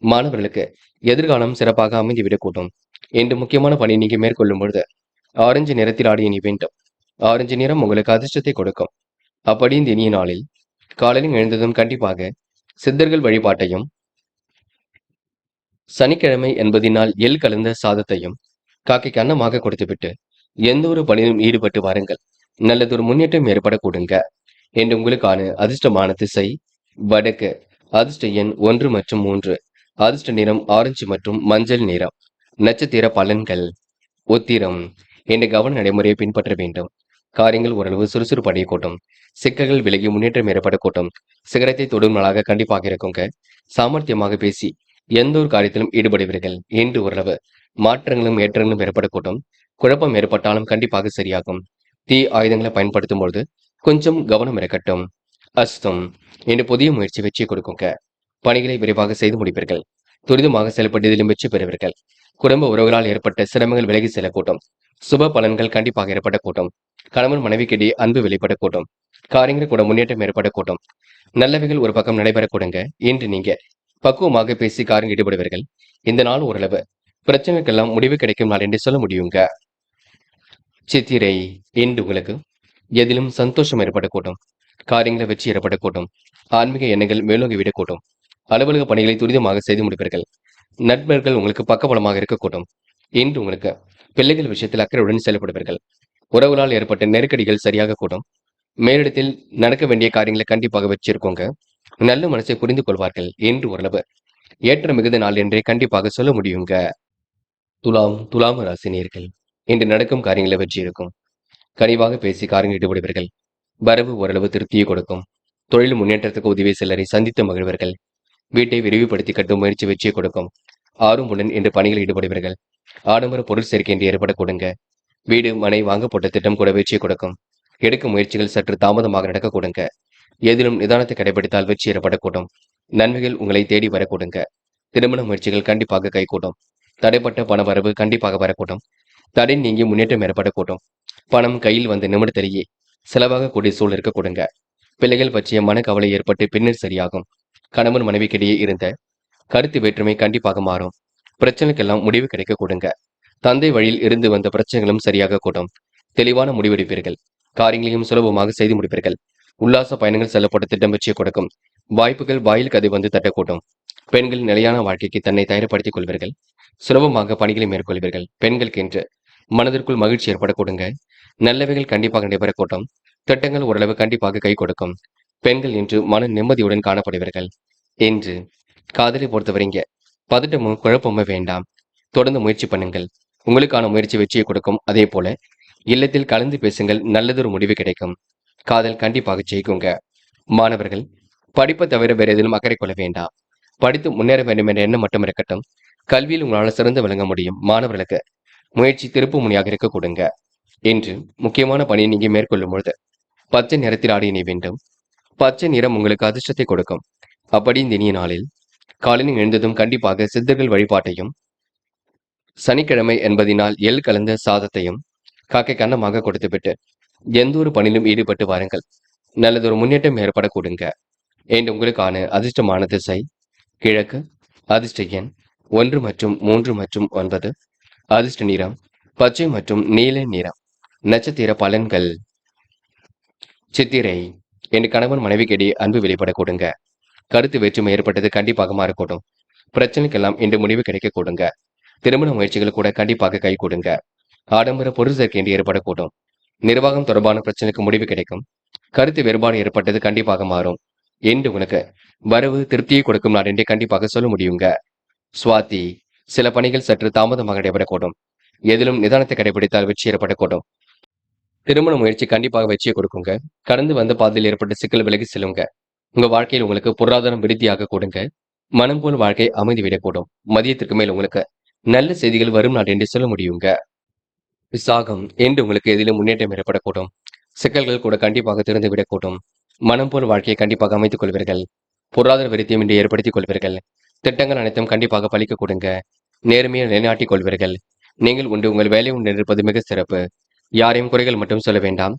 Speaker 1: மாணவர்களுக்கு எதிர்காலம் சிறப்பாக அமைந்துவிடக்கூடும். என்று முக்கியமான பணி நீங்க மேற்கொள்ளும் பொழுது ஆரஞ்சு நிறத்தில் ஆடிய நீ வேண்டும். ஆரஞ்சு நிறம் உங்களுக்கு அதிர்ஷ்டத்தை கொடுக்கும். அப்படி இந்த இனிய நாளில் காலையில் எழுந்ததும் கண்டிப்பாக சித்தர்கள் வழிபாட்டையும், சனிக்கிழமை என்பதினால் எள் கலந்த சாதத்தையும் காக்கைக்கு அன்னமாக கொடுத்துவிட்டு எந்த ஒரு பணியிலும் ஈடுபட்டு வாருங்கள். நல்லதொரு முன்னேற்றம் ஏற்பட கொடுங்க. என்று உங்களுக்கான அதிர்ஷ்டமான திசை வடக்கு. அதிர்ஷ்ட எண் 1 மற்றும் 3. அதிர்ஷ்ட நிறம் ஆரஞ்சு மற்றும் மஞ்சள் நிறம். நட்சத்திர பலன்கள். உத்திரம். என்று கவன நடைமுறையை பின்பற்ற வேண்டும். காரியங்கள் ஓரளவு சுறுசுறுப்பு அடையக்கூடும். சிக்கல்கள் விலகி முன்னேற்றம் ஏற்படக்கூடும். சிகரத்தை தொடும் நாளாக கண்டிப்பாக இருக்குங்க. சாமர்த்தியமாக பேசி எந்த ஒரு காரியத்திலும் ஈடுபடுவீர்கள். என்று ஓரளவு மாற்றங்களும் ஏற்றங்களும் ஏற்படக்கூடும். குழப்பம் ஏற்பட்டாலும் கண்டிப்பாக சரியாகும். தீ ஆயுதங்களை பயன்படுத்தும் பொழுது கொஞ்சம் கவனம் இருக்கட்டும். அஸ்தம். என்று புதிய முயற்சி வெற்றி கொடுக்குங்க. பணிகளை விரைவாக செய்து முடிப்பீர்கள். துரிதமாக செயல்பட்டதிலும் வெற்றி பெறுவீர்கள். குடும்ப உறவுகளால் ஏற்பட்ட சிரமங்கள் விலகி செல்லக்கூடும். சுப பலன்கள் கண்டிப்பாக ஏற்படக்கூடும். கணவன் மனைவிக்கிடையே அன்பு வெளிப்படக்கூடும். காரியங்கள் கூட முன்னேற்றம் ஏற்படக்கூடும். நல்லவைகள் ஒரு பக்கம் நடைபெறக்கூடுங்க. இன்று நீங்க பக்குவமாக பேசி காரியம் ஈடுபடுவீர்கள். இந்த நாள் ஓரளவு பிரச்சனைக்கெல்லாம் முடிவு கிடைக்கும் நாள் என்று சொல்ல முடியுங்க. சித்திரை. இன்று உங்களுக்கு எதிலும் சந்தோஷம் ஏற்படக்கூடும். காரியங்களை வெற்றி ஏற்படக்கூடும். ஆன்மீக எண்ணங்கள் மேலோங்கி விடக்கூடும். அலுவலக பணிகளை துரிதமாக செய்து முடிப்பீர்கள். நண்பர்கள் உங்களுக்கு பக்கபலமாக இருக்கக்கூடும். இன்று உங்களுக்கு பிள்ளைகள் விஷயத்தில் அக்கறையுடன் செயல்படுவீர்கள். உறவுகளால் ஏற்பட்ட நெருக்கடிகள் சரியாக கூடும். மேலிடத்தில் நடக்க வேண்டிய காரியங்களை கண்டிப்பாக வச்சிருக்கோங்க. நல்ல மனசை புரிந்து கொள்வார்கள். என்று ஓரளவு ஏற்ற மிகுந்த நாள் என்றே கண்டிப்பாக சொல்ல முடியுங்க. துலாம் ராசினியர்கள். இன்று நடக்கும் காரியங்களை வெற்றி இருக்கும். கனிவாக பேசி காரியங்கள் ஈடுபடுவீர்கள். வரவு ஓரளவு திருப்தியை கொடுக்கும். தொழில் முன்னேற்றத்துக்கு உதவி சிலரை சந்தித்து மகிழ்வர்கள். வீட்டை விரிவுபடுத்தி கட்டும் முயற்சி வெற்றியை கொடுக்கும். ஆர்வமுடன் இன்று பணிகளில் ஈடுபடுவீர்கள். ஆடம்பர பொருள் சேர்க்கை என்று ஏற்படக்கூடுங்க. வீடு மனை வாங்க போட்ட திட்டம் கூட வெற்றியை கொடுக்கும். எடுக்கும் முயற்சிகள் சற்று தாமதமாக நடக்கக்கூடுங்க. எதிலும் நிதானத்தை கடைபிடித்தால் வெற்றி ஏற்படக்கூடும். நன்மைகள் உங்களை தேடி வரக்கூடுங்க. திருமண முயற்சிகள் கண்டிப்பாக கைகூடும். தடைப்பட்ட பண வரவு கண்டிப்பாக வரக்கூடும். தடை நீங்கி முன்னேற்றம் ஏற்படக்கூடும். பணம் கையில் வந்து நிமிடத்திலேயே செலவாக கூடிய சூழல் இருக்கக்கூடுங்க. பிள்ளைகள் பற்றிய மனக்கவலை ஏற்பட்டு பின்னர் சரியாகும். கணவன் மனைவிக்கிடையே இருந்த கருத்து வேற்றுமை கண்டிப்பாக மாறும். பிரச்சனைக்கெல்லாம் முடிவு கிடைக்க கூடுங்க. தந்தை வழியில் இருந்து வந்த பிரச்சனைகளும் சரியாக கூடும். தெளிவான முடிவெடுப்பீர்கள். காரியங்களையும் சுலபமாக செய்து முடிப்பீர்கள். உல்லாச பயணங்கள் செல்லப்பட்ட திட்டம் வெற்றியை கொடுக்கும். வாய்ப்புகள் வாயில் கதை வந்து தட்டக்கூடும். பெண்கள் நிலையான வாழ்க்கைக்கு தன்னை தயார்படுத்திக் கொள்வீர்கள். சுலபமாக பணிகளை மேற்கொள்வீர்கள். பெண்களுக்கு என்று மனதிற்குள் மகிழ்ச்சி ஏற்படக்கூடுங்க. நல்லவைகள் கண்டிப்பாக நடைபெறக்கூடும். திட்டங்கள் ஓரளவு கண்டிப்பாக கை கொடுக்கும். பெண்கள் இன்று மன நிம்மதியுடன் காணப்படுவீர்கள். என்று காதலை பொறுத்தவரைங்க பதட்டமும் குழப்பமும் வேண்டாம். தொடர்ந்து முயற்சி பண்ணுங்கள். உங்களுக்கான முயற்சி வெற்றியை கொடுக்கும். அதே போல இல்லத்தில் கலந்து பேசுங்கள். நல்லதொரு முடிவு கிடைக்கும். காதல் கண்டிப்பாக ஜெயிக்குங்க. மாணவர்கள் படிப்பை தவிர வேற எதிலும் அக்கறை கொள்ள வேண்டாம். படித்து முன்னேற வேண்டும் என்ற எண்ணம் மட்டும் இருக்கட்டும். கல்வியில் உங்களால் சிறந்து விளங்க முடியும். மாணவர்களுக்கு முயற்சி திருப்பு முனையாக இருக்க கொடுங்க. இன்று முக்கியமான பணியை நீங்க மேற்கொள்ளும் பொழுது பச்சை நிறத்தில் ஆடை அணிய வேண்டும். பச்சை நிறம் உங்களுக்கு அதிர்ஷ்டத்தை கொடுக்கும். அப்படி இந்த இனிய நாளில் காலையில் எழுந்ததும் கண்டிப்பாக சித்தர்கள் வழிபாட்டையும், சனிக்கிழமை என்பதினால் எள் கலந்த சாதத்தையும் காக்கை கன்னமாக கொடுத்துவிட்டு எந்த ஒரு பணியிலும் ஈடுபட்டு வாருங்கள். நல்லதொரு முன்னேற்றம் ஏற்படக்கூடுங்க. என்று உங்களுக்கான அதிர்ஷ்டமான திசை கிழக்கு. அதிர்ஷ்ட எண் 1 மற்றும் 3 மற்றும் 9. அதிர்ஷ்ட நிறம் பச்சை மற்றும் நீல நிறம். நட்சத்திர பலன்கள். சித்திரை. என் கணவன் மனைவிக்கிடையே அன்பு வெளிப்படக்கூடுங்க. கருத்து வேற்றுமை ஏற்பட்டது கண்டிப்பாக மாறக்கூடும். பிரச்சனைக்கெல்லாம் இன்று முடிவு கிடைக்க கூடுங்க. திருமண முயற்சிகள் கூட கண்டிப்பாக கை கூடுங்க. ஆடம்பர பொருள் சேர்க்கை என்று ஏற்படக்கூடும். நிர்வாகம் தொடர்பான பிரச்சனைக்கு முடிவு கிடைக்கும். கருத்து வேறுபாடு ஏற்பட்டது கண்டிப்பாக மாறும். என்று உனக்கு வரவு திருப்தியை கொடுக்கும் நாள் என்றே கண்டிப்பாக சொல்ல முடியுங்க. சுவாதி. சில பணிகள் சற்று தாமதமாக நடைபெறக்கூடும். எதிலும் நிதானத்தை கடைபிடித்தால் வெற்றி ஏற்படக்கூடும். திருமண முயற்சி கண்டிப்பாக வெற்றியை கொடுக்குங்க. கடந்து வந்த பாதையில் ஏற்பட்ட சிக்கல் விலகி செல்லுங்க. உங்க வாழ்க்கையில் உங்களுக்கு பொருளாதாரம் விருத்தியாக கூடுங்க. மனம் போல் வாழ்க்கை அமைதி விடக்கூடும். மதியத்திற்கு மேல் உங்களுக்கு நல்ல செய்திகள் வரும் நாள் என்று சொல்ல முடியுங்க. விசாகம். என்று உங்களுக்கு எதிலும் முன்னேற்றம் ஏற்படக்கூடும். சிக்கல்கள் கூட கண்டிப்பாக திறந்து விடக்கூடும். மனம் போல் வாழ்க்கையை கண்டிப்பாக அமைத்துக் கொள்வீர்கள். பொருளாதார விருத்தியும் இன்று ஏற்படுத்திக் கொள்வீர்கள். திட்டங்கள் அனைத்தும் கண்டிப்பாக பலிக்க கொடுங்க. நேர்மையை நிலைநாட்டிக் கொள்வீர்கள். நீங்கள் உண்டு உங்கள் வேலை உண்டு இருப்பது மிக சிறப்பு. யாரையும் குறைகள் மட்டும் சொல்ல வேண்டாம்.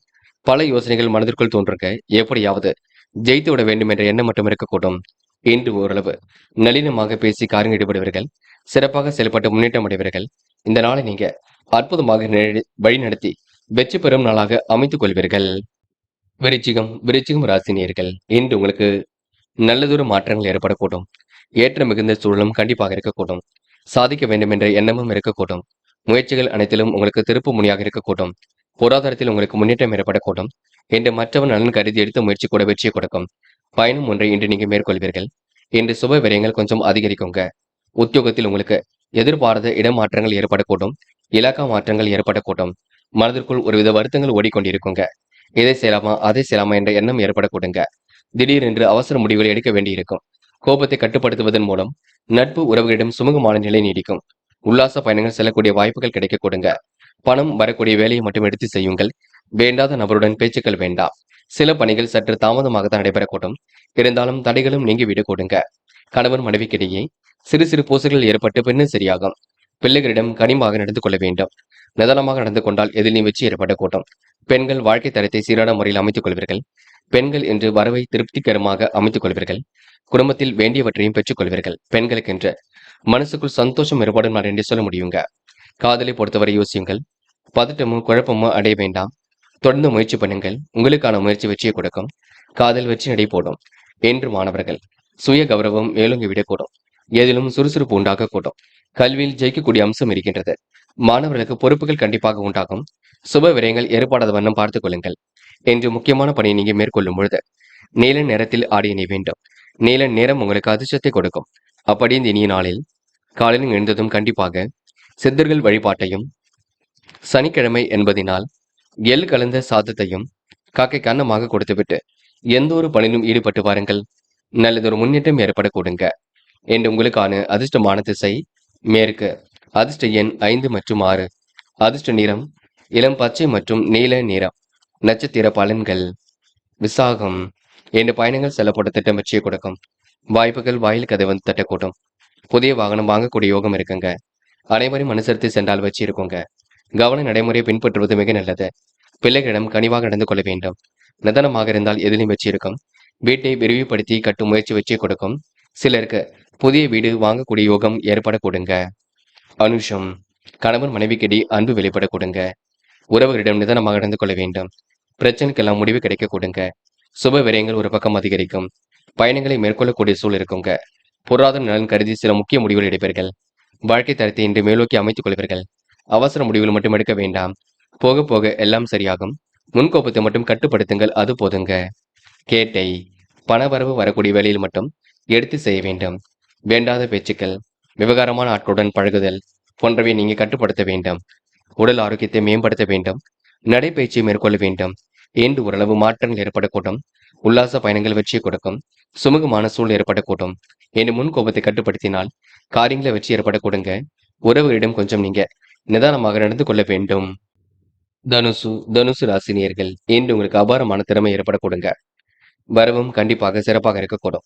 Speaker 1: பல யோசனைகள் மனதிற்குள் தோன்றுங்க. எப்படியாவது ஜெயித்து விட வேண்டும் என்ற எண்ணம் மட்டும் இருக்கக்கூடும். இன்று ஓரளவு நளினமாக பேசி காரியம் ஈடுபடுவீர்கள். சிறப்பாக செயல்பட்டு முன்னேற்றம் அடைவீர்கள். இந்த நாளை நீங்க அற்புதமாக வழிநடத்தி வெற்றி பெறும் நாளாக அமைத்துக் கொள்வீர்கள். விருச்சிகம் ராசினியர்கள். இன்று உங்களுக்கு நல்லதொரு மாற்றங்கள் ஏற்படக்கூடும். ஏற்ற மிகுந்த சூழலும் கண்டிப்பாக இருக்கக்கூடும். சாதிக்க வேண்டும் என்ற எண்ணமும் இருக்கக்கூடும். முயற்சிகள் அனைத்திலும் உங்களுக்கு திருப்பு முனையாக இருக்கக்கூடும். பொருளாதாரத்தில் உங்களுக்கு முன்னேற்றம் ஏற்படக்கூடும். என்று மற்றவன் நலன் கருதி எடுத்த முயற்சி கூட வெற்றியை கொடுக்கும். பயணம் ஒன்றை இன்று நீங்க மேற்கொள்வீர்கள். இன்று சுப விரயங்கள் கொஞ்சம் அதிகரிக்குங்க. உத்தியோகத்தில் உங்களுக்கு எதிர்பாராத இடமாற்றங்கள் ஏற்படக்கூடும். இலாக்கா மாற்றங்கள் ஏற்படக்கூடும். மனதிற்குள் ஒருவித வருத்தங்கள் ஓடிக்கொண்டிருக்குங்க. இதை செய்யலாமா அதை செய்யலாமா என்ற எண்ணம் ஏற்படக்கூடுங்க. திடீரென்று அவசர முடிவுகளை எடுக்க வேண்டியிருக்கும். கோபத்தை கட்டுப்படுத்துவதன் மூலம் நட்பு உறவுகளிடம் சுமூகமான நிலை நீடிக்கும். உல்லாச பயணங்கள் செல்லக்கூடிய வாய்ப்புகள் கிடைக்க கொடுங்க. பணம் வரக்கூடிய வேலையை மட்டும் எடுத்து செய்யுங்கள். வேண்டாத நபருடன் பேச்சுக்கள் வேண்டாம். சில பணிகள் சற்று தாமதமாக தான் நடைபெறக்கூடும். இருந்தாலும் தடைகளும் நீங்கிவிடக் கொடுங்க. கணவன் மனைவிக்கிடையே சிறு சிறு பூசல்கள் ஏற்பட்டு பின்னர் சரியாகும். பிள்ளைகளிடம் கனிமாக நடந்து கொள்ள வேண்டும். நிதானமாக நடந்து கொண்டால் எதிலும் வெற்றி ஏற்படக்கூடும். பெண்கள் வாழ்க்கை தரத்தை சீரான முறையில் அமைத்துக் கொள்வீர்கள். பெண்கள் என்று வரவை திருப்திகரமாக அமைத்துக் கொள்வீர்கள். குடும்பத்தில் வேண்டியவற்றையும் பெற்றுக் கொள்வீர்கள். பெண்களுக்கென்று மனசுக்குள் சந்தோஷம் ஏற்படும் நாள் என்று சொல்ல முடியுங்க. காதலை பொறுத்தவரை யோசியுங்கள். பதட்டமும் குழப்பமும் அடைய வேண்டாம். தொடர்ந்து முயற்சி பண்ணுங்கள். உங்களுக்கான முயற்சி வெற்றியை கொடுக்கும். காதல் வெற்றி நடை போடும். என்று மாணவர்கள் சுய கௌரவம் மேலோங்கி விடக்கூடும். எதிலும் சுறுசுறுப்பு உண்டாகக்கூடும். கல்வியில் ஜெயிக்கக்கூடிய அம்சம் இருக்கின்றது. மாணவர்களுக்கு பொறுப்புகள் கண்டிப்பாக உண்டாகும். சுப விரயங்கள் ஏற்படாத வண்ணம் பார்த்துக் கொள்ளுங்கள். என்று முக்கியமான பணியை நீங்க மேற்கொள்ளும் பொழுது நீல நிறத்தில் ஆடை அணிய வேண்டும். நீல நிறம் உங்களுக்கு அதிர்ஷ்டத்தை கொடுக்கும். அப்படி இந்த இனிய நாளில் காலையில் எழுந்ததும் கண்டிப்பாக சித்தர்கள் வழிபாட்டையும், சனிக்கிழமை என்பதினால் எள் கலந்த சாதத்தையும் காக்கை கன்னமாக கொடுத்துவிட்டு எந்த ஒரு பணியிலும் ஈடுபட்டு வாருங்கள். நல்லதொரு முன்னேற்றம் ஏற்பட கொடுங்க. என்று உங்களுக்கான அதிர்ஷ்டமான திசை மேற்கு. அதிர்ஷ்ட எண் 5 மற்றும் 6. அதிர்ஷ்ட நிறம் இளம் பச்சை மற்றும் நீல நிறம். நட்சத்திர பலன்கள். விசாகம். இந்த பயணங்கள் செல்லப்பட்ட திட்டம் வெற்றியை கொடுக்கும். வாய்ப்புகள் வாயில் கதை வந்து தட்டக்கூடும். புதிய வாகனம் வாங்கக்கூடிய யோகம் இருக்குங்க. அனைவரையும் அனுசரித்து சென்றால் வெற்றி இருக்குங்க. கவன நடைமுறையை பின்பற்றுவது மிக நல்லது. பிள்ளைகளிடம் கனிவாக நடந்து கொள்ள வேண்டும். நிதானமாக இருந்தால் எதிலும் வெற்றி இருக்கும். வீட்டை விரிவுபடுத்தி கட்டும் முயற்சி வெற்றியை கொடுக்கும். சிலருக்கு புதிய வீடு வாங்கக்கூடிய யோகம் ஏற்பட கொடுங்க. அனுஷம். கணவன் மனைவிக்கிடையே அன்பு வெளிப்பட கொடுங்க. உறவுகளிடம் நிதானமாக நடந்து கொள்ள வேண்டும். பிரச்சனைக்கெல்லாம் முடிவு கிடைக்க கொடுங்க. சுப விரயங்கள் ஒரு பக்கம் அதிகரிக்கும். பயணங்களை மேற்கொள்ளக்கூடிய சூழல் இருக்குங்க. பொருளாதார நலன் கருதி சில முக்கிய முடிவுகள் எடுப்பீர்கள். வாழ்க்கை தரத்தை இன்று மேலோக்கி அமைத்துக் கொள்வீர்கள். அவசர முடிவுகள் மட்டும் எடுக்க வேண்டாம். போக போக எல்லாம் சரியாகும். முன்கோபத்தை மட்டும் கட்டுப்படுத்துங்கள், அது போதுங்க. கேட்டை. பணவரவு வரக்கூடிய வேலையில் மட்டும் எடுத்து செய்ய வேண்டும். வேண்டாத பேச்சுக்கள், விவகாரமான ஆட்களுடன் பழகுதல் போன்றவை நீங்க கட்டுப்படுத்த வேண்டும். உடல் ஆரோக்கியத்தை மேம்படுத்த வேண்டும். நடைபயிற்சியை மேற்கொள்ள வேண்டும். என்று ஓரளவு மாற்றங்கள் ஏற்படக்கூடும். உல்லாச பயணங்கள் வெற்றியை கொடுக்கும். சுமூகமான சூழல் ஏற்படக்கூடும். என்று முன்கோபத்தை கட்டுப்படுத்தினால் காரியங்களை வெற்றி ஏற்படக்கூடுங்க. உறவுகளிடம் கொஞ்சம் நீங்க நிதானமாக நடந்து கொள்ள வேண்டும். தனுசு ராசினியர்கள் இன்று உங்களுக்கு அபாரமான திறமை ஏற்படக்கூடுங்க. வரவும் கண்டிப்பாக சிறப்பாக இருக்கக்கூடும்.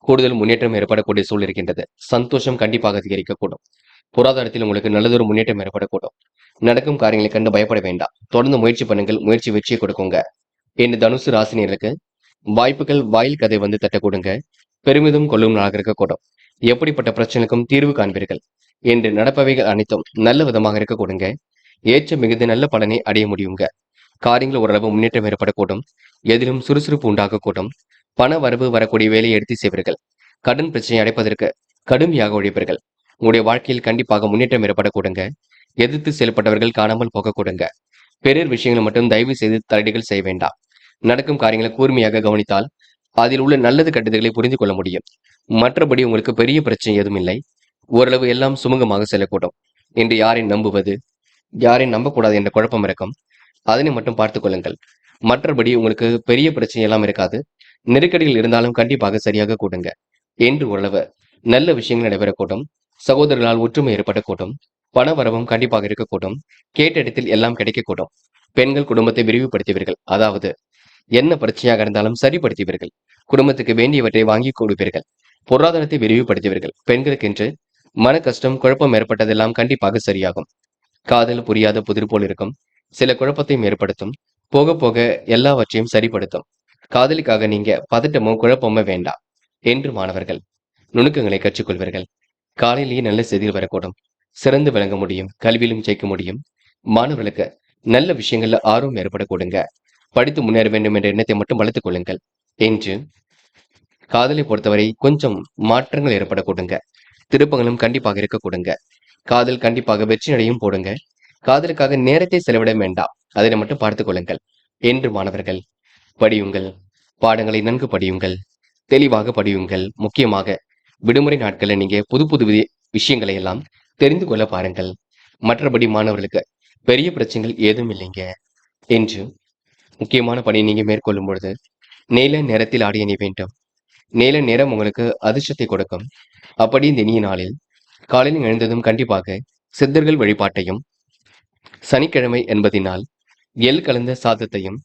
Speaker 1: கூடுதல் முன்னேற்றம் ஏற்படக்கூடிய சூழல் இருக்கின்றது. சந்தோஷம் கண்டிப்பாக அதிகரிக்கக்கூடும். பொருளாதாரத்தில் உங்களுக்கு நல்லதொரு முன்னேற்றம் ஏற்படக்கூடும். நடக்கும் காரியங்களை கண்டு பயப்பட வேண்டாம். தொடர்ந்து முயற்சி பண்ணுங்கள். முயற்சி வெற்றியை கொடுக்குங்க. இன்று தனுசு ராசினியர்களுக்கு வாய்ப்புகள் வாயில் கதை வந்து தட்டக்கூடுங்க. பெருமிதம் கொள்ளும் நாளாக இருக்கக்கூடும். எப்படிப்பட்ட பிரச்சனைக்கும் தீர்வு காண்பீர்கள். இன்று நடப்பவைகள் அனைத்தும் நல்ல விதமாக இருக்க கொடுங்க. ஏற்ற மிகுந்த நல்ல பலனை அடைய முடியுங்க. காரியங்கள் ஓரளவு முன்னேற்றம் ஏற்படக்கூடும். எதிலும் சுறுசுறுப்பு உண்டாகக்கூடும். பண வரவு வரக்கூடிய வேலையை எடுத்து செய்வீர்கள். கடன் பிரச்சனையை அடைப்பதற்கு கடுமையாக உழைப்பீர்கள். உங்களுடைய வாழ்க்கையில் கண்டிப்பாக முன்னேற்றம் ஏற்படக்கூடுங்க. எதிர்த்து செயல்பட்டவர்கள் காணாமல் போக கொடுங்க. பெரிய விஷயங்களை மட்டும் தயவு செய்து தலையீடுகள் செய்ய வேண்டாம். நடக்கும் காரியங்களை கூர்மையாக கவனித்தால் அதில் உள்ள நல்லது கெட்டதுகளை புரிந்து கொள்ள முடியும். மற்றபடி உங்களுக்கு பெரிய பிரச்சனை எதுவும் இல்லை. ஓரளவு எல்லாம் சுமூகமாக செல்லக்கூடும். இன்று யாரை நம்புவது, யாரை நம்பக்கூடாது என்ற குழப்பம் இருக்கும். அதனை மட்டும் பார்த்துக் கொள்ளுங்கள். மற்றபடி உங்களுக்கு பெரிய பிரச்சனை எல்லாம் இருக்காது. நெருக்கடிகள் இருந்தாலும் கண்டிப்பாக சரியாக கூடுங்க. என்று ஓரளவு நல்ல விஷயங்கள் நடைபெறக்கூடும். சகோதரர்களால் ஒற்றுமை ஏற்படக்கூடும். பண வரவும் கண்டிப்பாக இருக்கக்கூடும். கேட்ட இடத்தில் எல்லாம் கிடைக்கக்கூடும். பெண்கள் குடும்பத்தை விரிவுபடுத்துவீர்கள். அதாவது என்ன பிரச்சனையாக இருந்தாலும் சரிப்படுத்துவீர்கள். குடும்பத்துக்கு வேண்டியவற்றை வாங்கி கொடுப்பீர்கள். பொருளாதாரத்தை விரிவுபடுத்துவீர்கள். பெண்களுக்கென்று மன கஷ்டம் குழப்பம் ஏற்பட்டதெல்லாம் கண்டிப்பாக சரியாகும். காதல் புரியாத புதிர் போல் இருக்கும். சில குழப்பத்தையும் ஏற்படுத்தும். போக போக எல்லாவற்றையும் சரிப்படுத்தும். காதலிக்காக நீங்க பதட்டமோ குழப்பமோ வேண்டாம். என்று மாணவர்கள் நுணுக்கங்களை கற்றுக்கொள்வீர்கள். காலையிலேயே நல்ல செய்திகள் வரக்கூடும். சிறந்து விளங்க முடியும். கல்வியிலும் ஜெயிக்க முடியும். மாணவர்களுக்கு நல்ல விஷயங்கள்ல ஆர்வம் ஏற்படக்கூடுங்க. படித்து முன்னேற வேண்டும் என்ற எண்ணத்தை மட்டும் வளர்த்துக் கொள்ளுங்கள். என்று காதலை பொறுத்தவரை கொஞ்சம் மாற்றங்கள் ஏற்படக்கூடுங்க. திருப்பங்களும் கண்டிப்பாக இருக்கக்கூடுங்க. காதல் கண்டிப்பாக வெற்றி நடையும் போடுங்க. காதலுக்காக நேரத்தை செலவிட வேண்டாம். அதனை மட்டும் பார்த்துக் கொள்ளுங்கள். என்று மாணவர்கள் படியுங்கள். பாடங்களை நன்கு படியுங்கள். தெளிவாக படியுங்கள். முக்கியமாக விடுமுறை நாட்களில் நீங்க புது புது விஷயங்களை எல்லாம் தெரிந்து கொள்ள பாருங்கள். மற்றபடி மாணவர்களுக்கு பெரிய பிரச்சனைகள் ஏதும் இல்லைங்க. என்று முக்கியமான பணியை நீங்க மேற்கொள்ளும் பொழுது நீல நேரத்தில் ஆடி அணி வேண்டும். நீல நேரம் உங்களுக்கு அதிர்ஷ்டத்தை கொடுக்கும். அப்படி இந்த இனிய நாளில் காலையில் எழுந்ததும் கண்டிப்பாக சித்தர்கள் வழிபாட்டையும், சனிக்கிழமை என்பதினால் எள் கலந்த சாதத்தையும்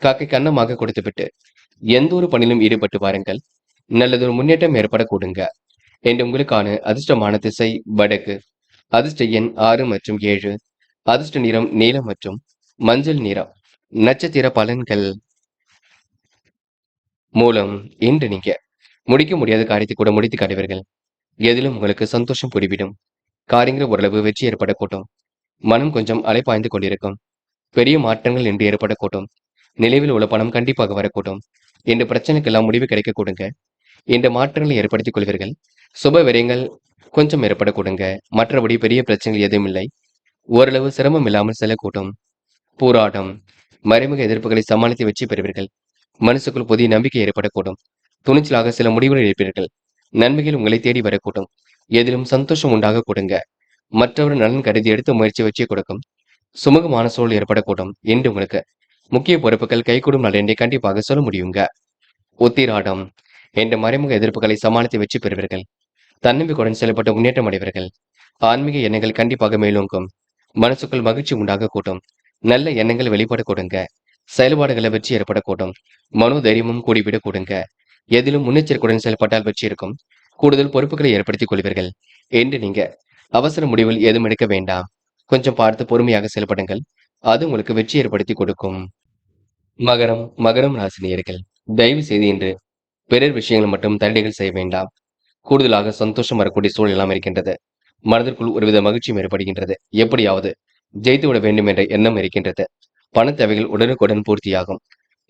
Speaker 1: காக்கை கன்னமாக கொடுத்துவிட்டு எந்த ஒரு பணியிலும் ஈடுபட்டு பாருங்கள். நல்லதொரு முன்னேற்றம் ஏற்பட கூடுங்க. என்று உங்களுக்கான அதிர்ஷ்டமான திசை வடக்கு. அதிர்ஷ்ட எண் 6 மற்றும் 7. அதிர்ஷ்ட நிறம் நீலம் மற்றும் மஞ்சள் நிறம். நட்சத்திர பலன்கள். மூலம் இன்று நீங்க முடிக்க முடியாத காரியத்தை கூட முடித்து காட்டுவீர்கள். எதிலும் உங்களுக்கு சந்தோஷம் புரிவிடும். காரியங்கள் ஓரளவு வெற்றி ஏற்படக்கூடும். மனம் கொஞ்சம் அலைப்பாய்ந்து கொண்டிருக்கும். பெரிய மாற்றங்கள் இன்று ஏற்படக்கூடும். நிலைவில் உள்ள பணம் கண்டிப்பாக வரக்கூடும். இந்த பிரச்சனைக்கெல்லாம் முடிவு கிடைக்க கொடுங்க. இந்த மாற்றங்களை ஏற்படுத்திக் கொள்வீர்கள். சுப விரயங்கள் கொஞ்சம் ஏற்படக்கூடுங்க. மற்றபடி பெரிய பிரச்சனைகள் எதுவும் இல்லை. ஓரளவு சிரமம் இல்லாமல் செல்லக்கூடும். போராட்டம். மறைமுக எதிர்ப்புகளை சமாளித்து வெற்றி பெறுவீர்கள். மனசுக்குள் புதிய நம்பிக்கை ஏற்படக்கூடும். துணிச்சலாக சில முடிவுகள் எடுப்பீர்கள். நன்மைகள் உங்களை தேடி வரக்கூடும். எதிலும் சந்தோஷம் உண்டாக கொடுங்க. மற்றவர் நலன் கருதி எடுத்த முயற்சி வெற்றி கொடுக்கும். சுமூகமான சூழல் ஏற்படக்கூடும். என்று உங்களுக்கு முக்கிய பொறுப்புகள் கைகூடும் நாள் என்றே கண்டிப்பாக சொல்ல முடியுங்க. உத்திராடம். என்ற மறைமுக எதிர்ப்புகளை சமாளித்து வெற்றி பெறுவீர்கள். தன்னம்பிக்கையுடன் செயல்பட்டு முன்னேற்றம் அடைவீர்கள். ஆன்மீக எண்ணங்கள் கண்டிப்பாக மேலோங்கும். மனசுக்குள் மகிழ்ச்சி உண்டாக கூட்டும். நல்ல எண்ணங்கள் வெளிப்பட கூடுங்க. செயல்பாடுகளை வெற்றி ஏற்பட கூடும். மனோதைரியமும் கூடிவிட கூடுங்க. எதிலும் முன்னெச்சரிக்கையுடன் செயல்பட்டால் வெற்றி இருக்கும். கூடுதல் பொறுப்புகளை ஏற்படுத்திக் கொள்வீர்கள் என்று நீங்க அவசர முடிவில் ஏதும் எடுக்க வேண்டாம். கொஞ்சம் பார்த்து பொறுமையாக செயல்படுங்கள். அது உங்களுக்கு வெற்றி ஏற்படுத்தி கொடுக்கும். மகரம் ராசினியர்கள், தயவு செய்து இன்று பிறர் விஷயங்கள் மட்டும் தள்ளிகள் செய்ய வேண்டாம். கூடுதலாக சந்தோஷம் வரக்கூடிய சூழல் இருக்கின்றது. மனதிற்குள் ஒருவித மகிழ்ச்சியும் ஏற்படுகின்றது. எப்படியாவது ஜெயித்துவிட வேண்டும் என்ற எண்ணம் இருக்கின்றது. பண தேவைகள் உடனுக்குடன் பூர்த்தியாகும்.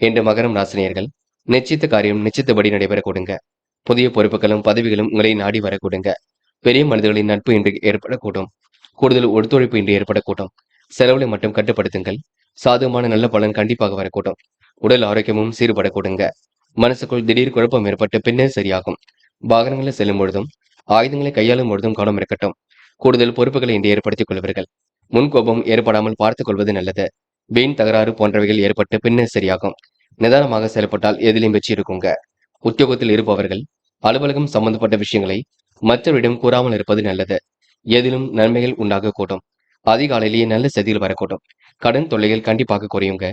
Speaker 1: என்று மகரம் ராசினியர்கள், நிச்சயித்த காரியம் நிச்சயித்தபடி நடைபெற கொடுங்க. புதிய பொறுப்புகளும் பதவிகளும் உங்களை நாடி வர கொடுங்க. பெரிய மனிதர்களின் நட்பு இன்று ஏற்படக்கூடும். கூடுதல் ஒத்துழைப்பு இன்று ஏற்படக்கூடும். செலவுகளை மட்டும் கட்டுப்படுத்துங்கள். சாதகமான நல்ல பலன் கண்டிப்பாக வரக்கூடும். உடல் ஆரோக்கியமும் சீர்பட கொடுங்க. மனசுக்குள் திடீர் குழப்பம் ஏற்பட்டு பின்னர் சரியாகும். வாகனங்களில் செல்லும் பொழுதும் ஆயுதங்களை கையாளும் பொழுதும் கவனம் இருக்கட்டும். கூடுதல் பொறுப்புகளை இன்று ஏற்படுத்திக் கொள்வீர்கள். முன்கோபம் ஏற்படாமல் பார்த்துக் கொள்வது நல்லது. வீண் தகராறு போன்றவைகள் ஏற்பட்டு பின்னர் சரியாகும். நிதானமாக செயல்பட்டால் எதிலும் வெற்றி இருக்குங்க. உத்தியோகத்தில் இருப்பவர்கள் அலுவலகம் சம்பந்தப்பட்ட விஷயங்களை மற்றவரிடம் கூறாமல் இருப்பது நல்லது. எதிலும் நன்மைகள் உண்டாக கூடும். அதிகாலையிலேயே நல்ல செய்திகள் வரக்கூடும். கடன் தொல்லைகள் கண்டிப்பாக குறையுங்க.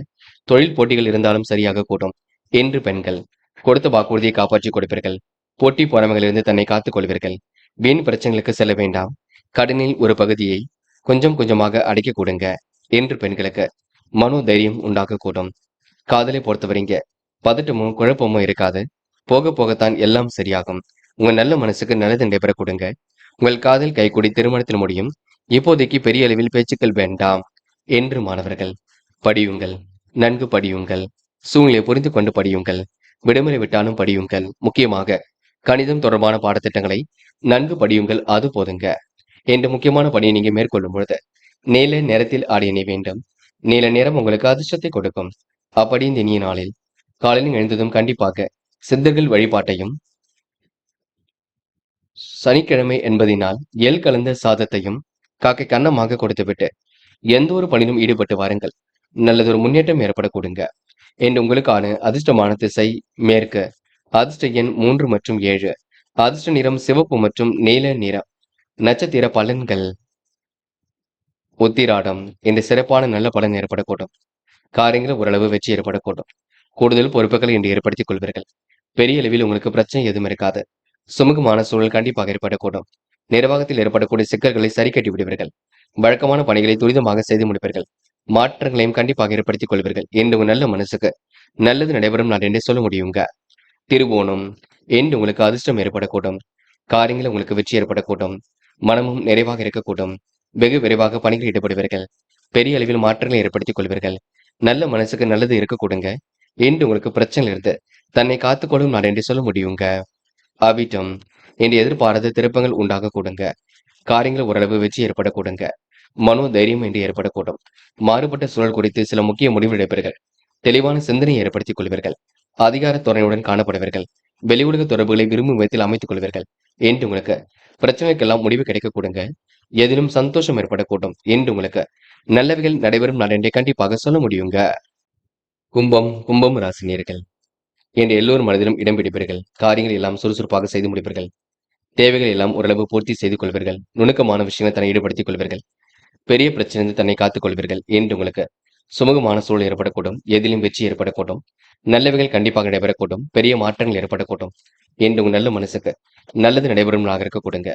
Speaker 1: தொழில் போட்டிகள் இருந்தாலும் சரியாக கூடும். என்று பெண்கள் கொடுத்த வாக்குறுதியை காப்பாற்றிக் கொடுப்பீர்கள். போட்டி பொறாமைகளிலிருந்து தன்னை காத்துக் கொள்வீர்கள். வீண் பிரச்சனைகளுக்கு செல்ல வேண்டாம். கடனில் ஒரு பகுதியை கொஞ்சம் கொஞ்சமாக அடைக்க கூடுங்க. என்று பெண்களுக்கு மனோ தைரியம் உண்டாக கூடும். காதலை பொறுத்தவரைங்க பதட்டமும் குழப்பமும் இருக்காது. போக போகத்தான் எல்லாம் சரியாகும். உங்க நல்ல மனசுக்கு நல்லது நடைபெற கொடுங்க. உங்கள் காதல் கைகூடி திருமணத்தில் முடியும். இப்போதைக்கு பெரிய அளவில் பேச்சுக்கள் வேண்டாம். என்று மாணவர்கள் படியுங்கள். நன்கு படியுங்கள். சூழ்நிலையை புரிந்து கொண்டு படியுங்கள். விடுமுறை விட்டாலும் படியுங்கள். முக்கியமாக கணிதம் தொடர்பான பாடத்திட்டங்களை நன்கு படியுங்கள். அது போதுங்க. என்ற முக்கியமான பணியை நீங்க மேற்கொள்ளும் பொழுது நீல நிறத்தில் ஆடியணை வேண்டும். நீல நிறம் உங்களுக்கு அதிர்ஷ்டத்தை கொடுக்கும். அப்படி இந்த இனிய நாளில் காலையில் எழுந்ததும் கண்டிப்பாக சித்தர்கள் வழிபாட்டையும், சனிக்கிழமை என்பதினால் எள் கலந்த சாதத்தையும் காக்கை கன்னமாக கொடுத்துவிட்டு எந்த ஒரு பணியிலும் ஈடுபட்டு வாருங்கள். நல்லதொரு முன்னேற்றம் ஏற்பட கொடுங்க. என்று உங்களுக்கான அதிர்ஷ்டமான திசை மேற்கு. அதிர்ஷ்ட எண் 3 மற்றும் 7. அதிர்ஷ்ட நிறம் சிவப்பு மற்றும் நீல நிறம். நட்சத்திர பலன்கள். உத்திராடம் இன்று சிறப்பான நல்ல பலன் ஏற்படக்கூடும். காரியங்கள் ஓரளவு வெற்றி ஏற்படக்கூடும். கூடுதல் பொறுப்புகளை இன்று ஏற்படுத்திக் கொள்வீர்கள். பெரிய அளவில் உங்களுக்கு பிரச்சனை எதுவும் இருக்காது. சுமூகமான சூழல் கண்டிப்பாக ஏற்படக்கூடும். நிர்வாகத்தில் ஏற்படக்கூடிய சிக்கல்களை சரி கட்டி விடுவீர்கள். வழக்கமான பணிகளை துரிதமாக செய்து முடிப்பீர்கள். மாற்றங்களையும் கண்டிப்பாக ஏற்படுத்திக் கொள்வீர்கள். என்று உங்க நல்ல மனசுக்கு நல்லது நடைபெறும் நாள் என்றே சொல்ல முடியுங்க. திருவோணம் என்று உங்களுக்கு அதிர்ஷ்டம் ஏற்படக்கூடும். காரியங்கள் உங்களுக்கு வெற்றி ஏற்படக்கூடும். மனமும் நிறைவாக இருக்கக்கூடும். வெகு விரைவாக பணிகளில் ஈடுபடுவீர்கள். பெரிய அளவில் மாற்றங்களை ஏற்படுத்திக் கொள்வீர்கள். நல்ல மனசுக்கு நல்லது இருக்க கொடுங்க. என்று உங்களுக்கு பிரச்சனை இருந்து தன்னை காத்துக்கொள்ளும் நாள் என்று சொல்ல முடியுங்க. அவிட்டம் என்று எதிர்பாராத திருப்பங்கள் உண்டாக கூடுங்க. காரியங்கள் ஓரளவு வெற்றி ஏற்பட கூடுங்க. மனோ தைரியம் என்று ஏற்படக்கூடும். மாறுபட்ட சூழல் குறித்து சில முக்கிய முடிவு எடுப்பீர்கள். தெளிவான சிந்தனையை ஏற்படுத்திக் கொள்வீர்கள். அதிகார துறையுடன் காணப்படுவீர்கள். வெளி உலக தொடர்புகளை விரும்பும் விதத்தில் அமைத்துக் கொள்வீர்கள். என்று உங்களுக்கு பிரச்சனைக்கெல்லாம் முடிவு கிடைக்க கூடுங்க. எதிலும் சந்தோஷம் ஏற்படக்கூடும். என்று உங்களுக்கு நல்லவைகள் நடைபெறும் நாள் என்றே கண்டிப்பாக சொல்ல முடியுங்க. கும்பம் ராசினியர்கள் என்று எல்லோரும் மனதிலும் இடம் பிடிப்பீர்கள். காரியங்கள் எல்லாம் சுறுசுறுப்பாக செய்து முடிப்பீர்கள். தேவைகள் எல்லாம் ஓரளவு பூர்த்தி செய்து கொள்வீர்கள். நுணுக்கமான விஷயங்களை தன்னை ஈடுபடுத்திக் கொள்வீர்கள். பெரிய பிரச்சனை தன்னை காத்துக் கொள்வீர்கள். என்று உங்களுக்கு சுமூகமான சூழல் ஏற்படக்கூடும். எதிலும் வெற்றி ஏற்படக்கூடும். நல்லவைகள் கண்டிப்பாக நடைபெறக்கூடும். பெரிய மாற்றங்கள் ஏற்படக்கூடும். என்று உங்க நல்ல மனசுக்கு நல்லது நடைபெறும் நாளாக இருக்க கொடுங்க.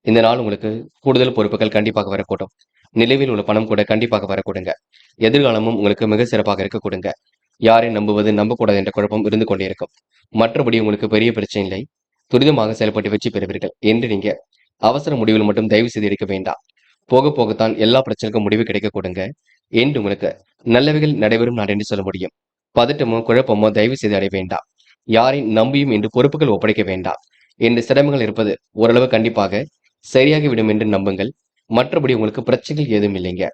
Speaker 1: இந்த நாள் உங்களுக்கு கூடுதல் பொறுப்புகள் கண்டிப்பாக வரக்கூடும். நிலுவையில் உள்ள பணம் கூட கண்டிப்பாக வரக்கூடுங்க. எதிர்காலமும் உங்களுக்கு மிக சிறப்பாக இருக்க கொடுங்க. யாரை நம்புவது நம்பக்கூடாது என்ற குழப்பம் இருந்து கொண்டே இருக்கும். மற்றபடி உங்களுக்கு பெரிய பிரச்சனை இல்லை. துரிதமாக செயல்பட்டு வெற்றி பெறுவீர்கள். என்று நீங்க அவசர முடிவில் மட்டும் தயவு செய்து இருக்க வேண்டாம். போக போகத்தான் எல்லா பிரச்சனைக்கும் முடிவு கிடைக்க கொடுங்க. என்று உங்களுக்கு நல்லவைகள் நடைபெறும் நாள் என்று சொல்ல முடியும். பதட்டமோ குழப்பமோ தயவு செய்து அடைய வேண்டாம். யாரை நம்பியும் என்று பொறுப்புகள் ஒப்படைக்க வேண்டாம். என்று சிரமங்கள் இருப்பது ஓரளவு கண்டிப்பாக சரியாகிவிடும் என்று நம்புங்கள். மற்றபடி உங்களுக்கு பிரச்சனைகள் ஏதும் இல்லைங்க.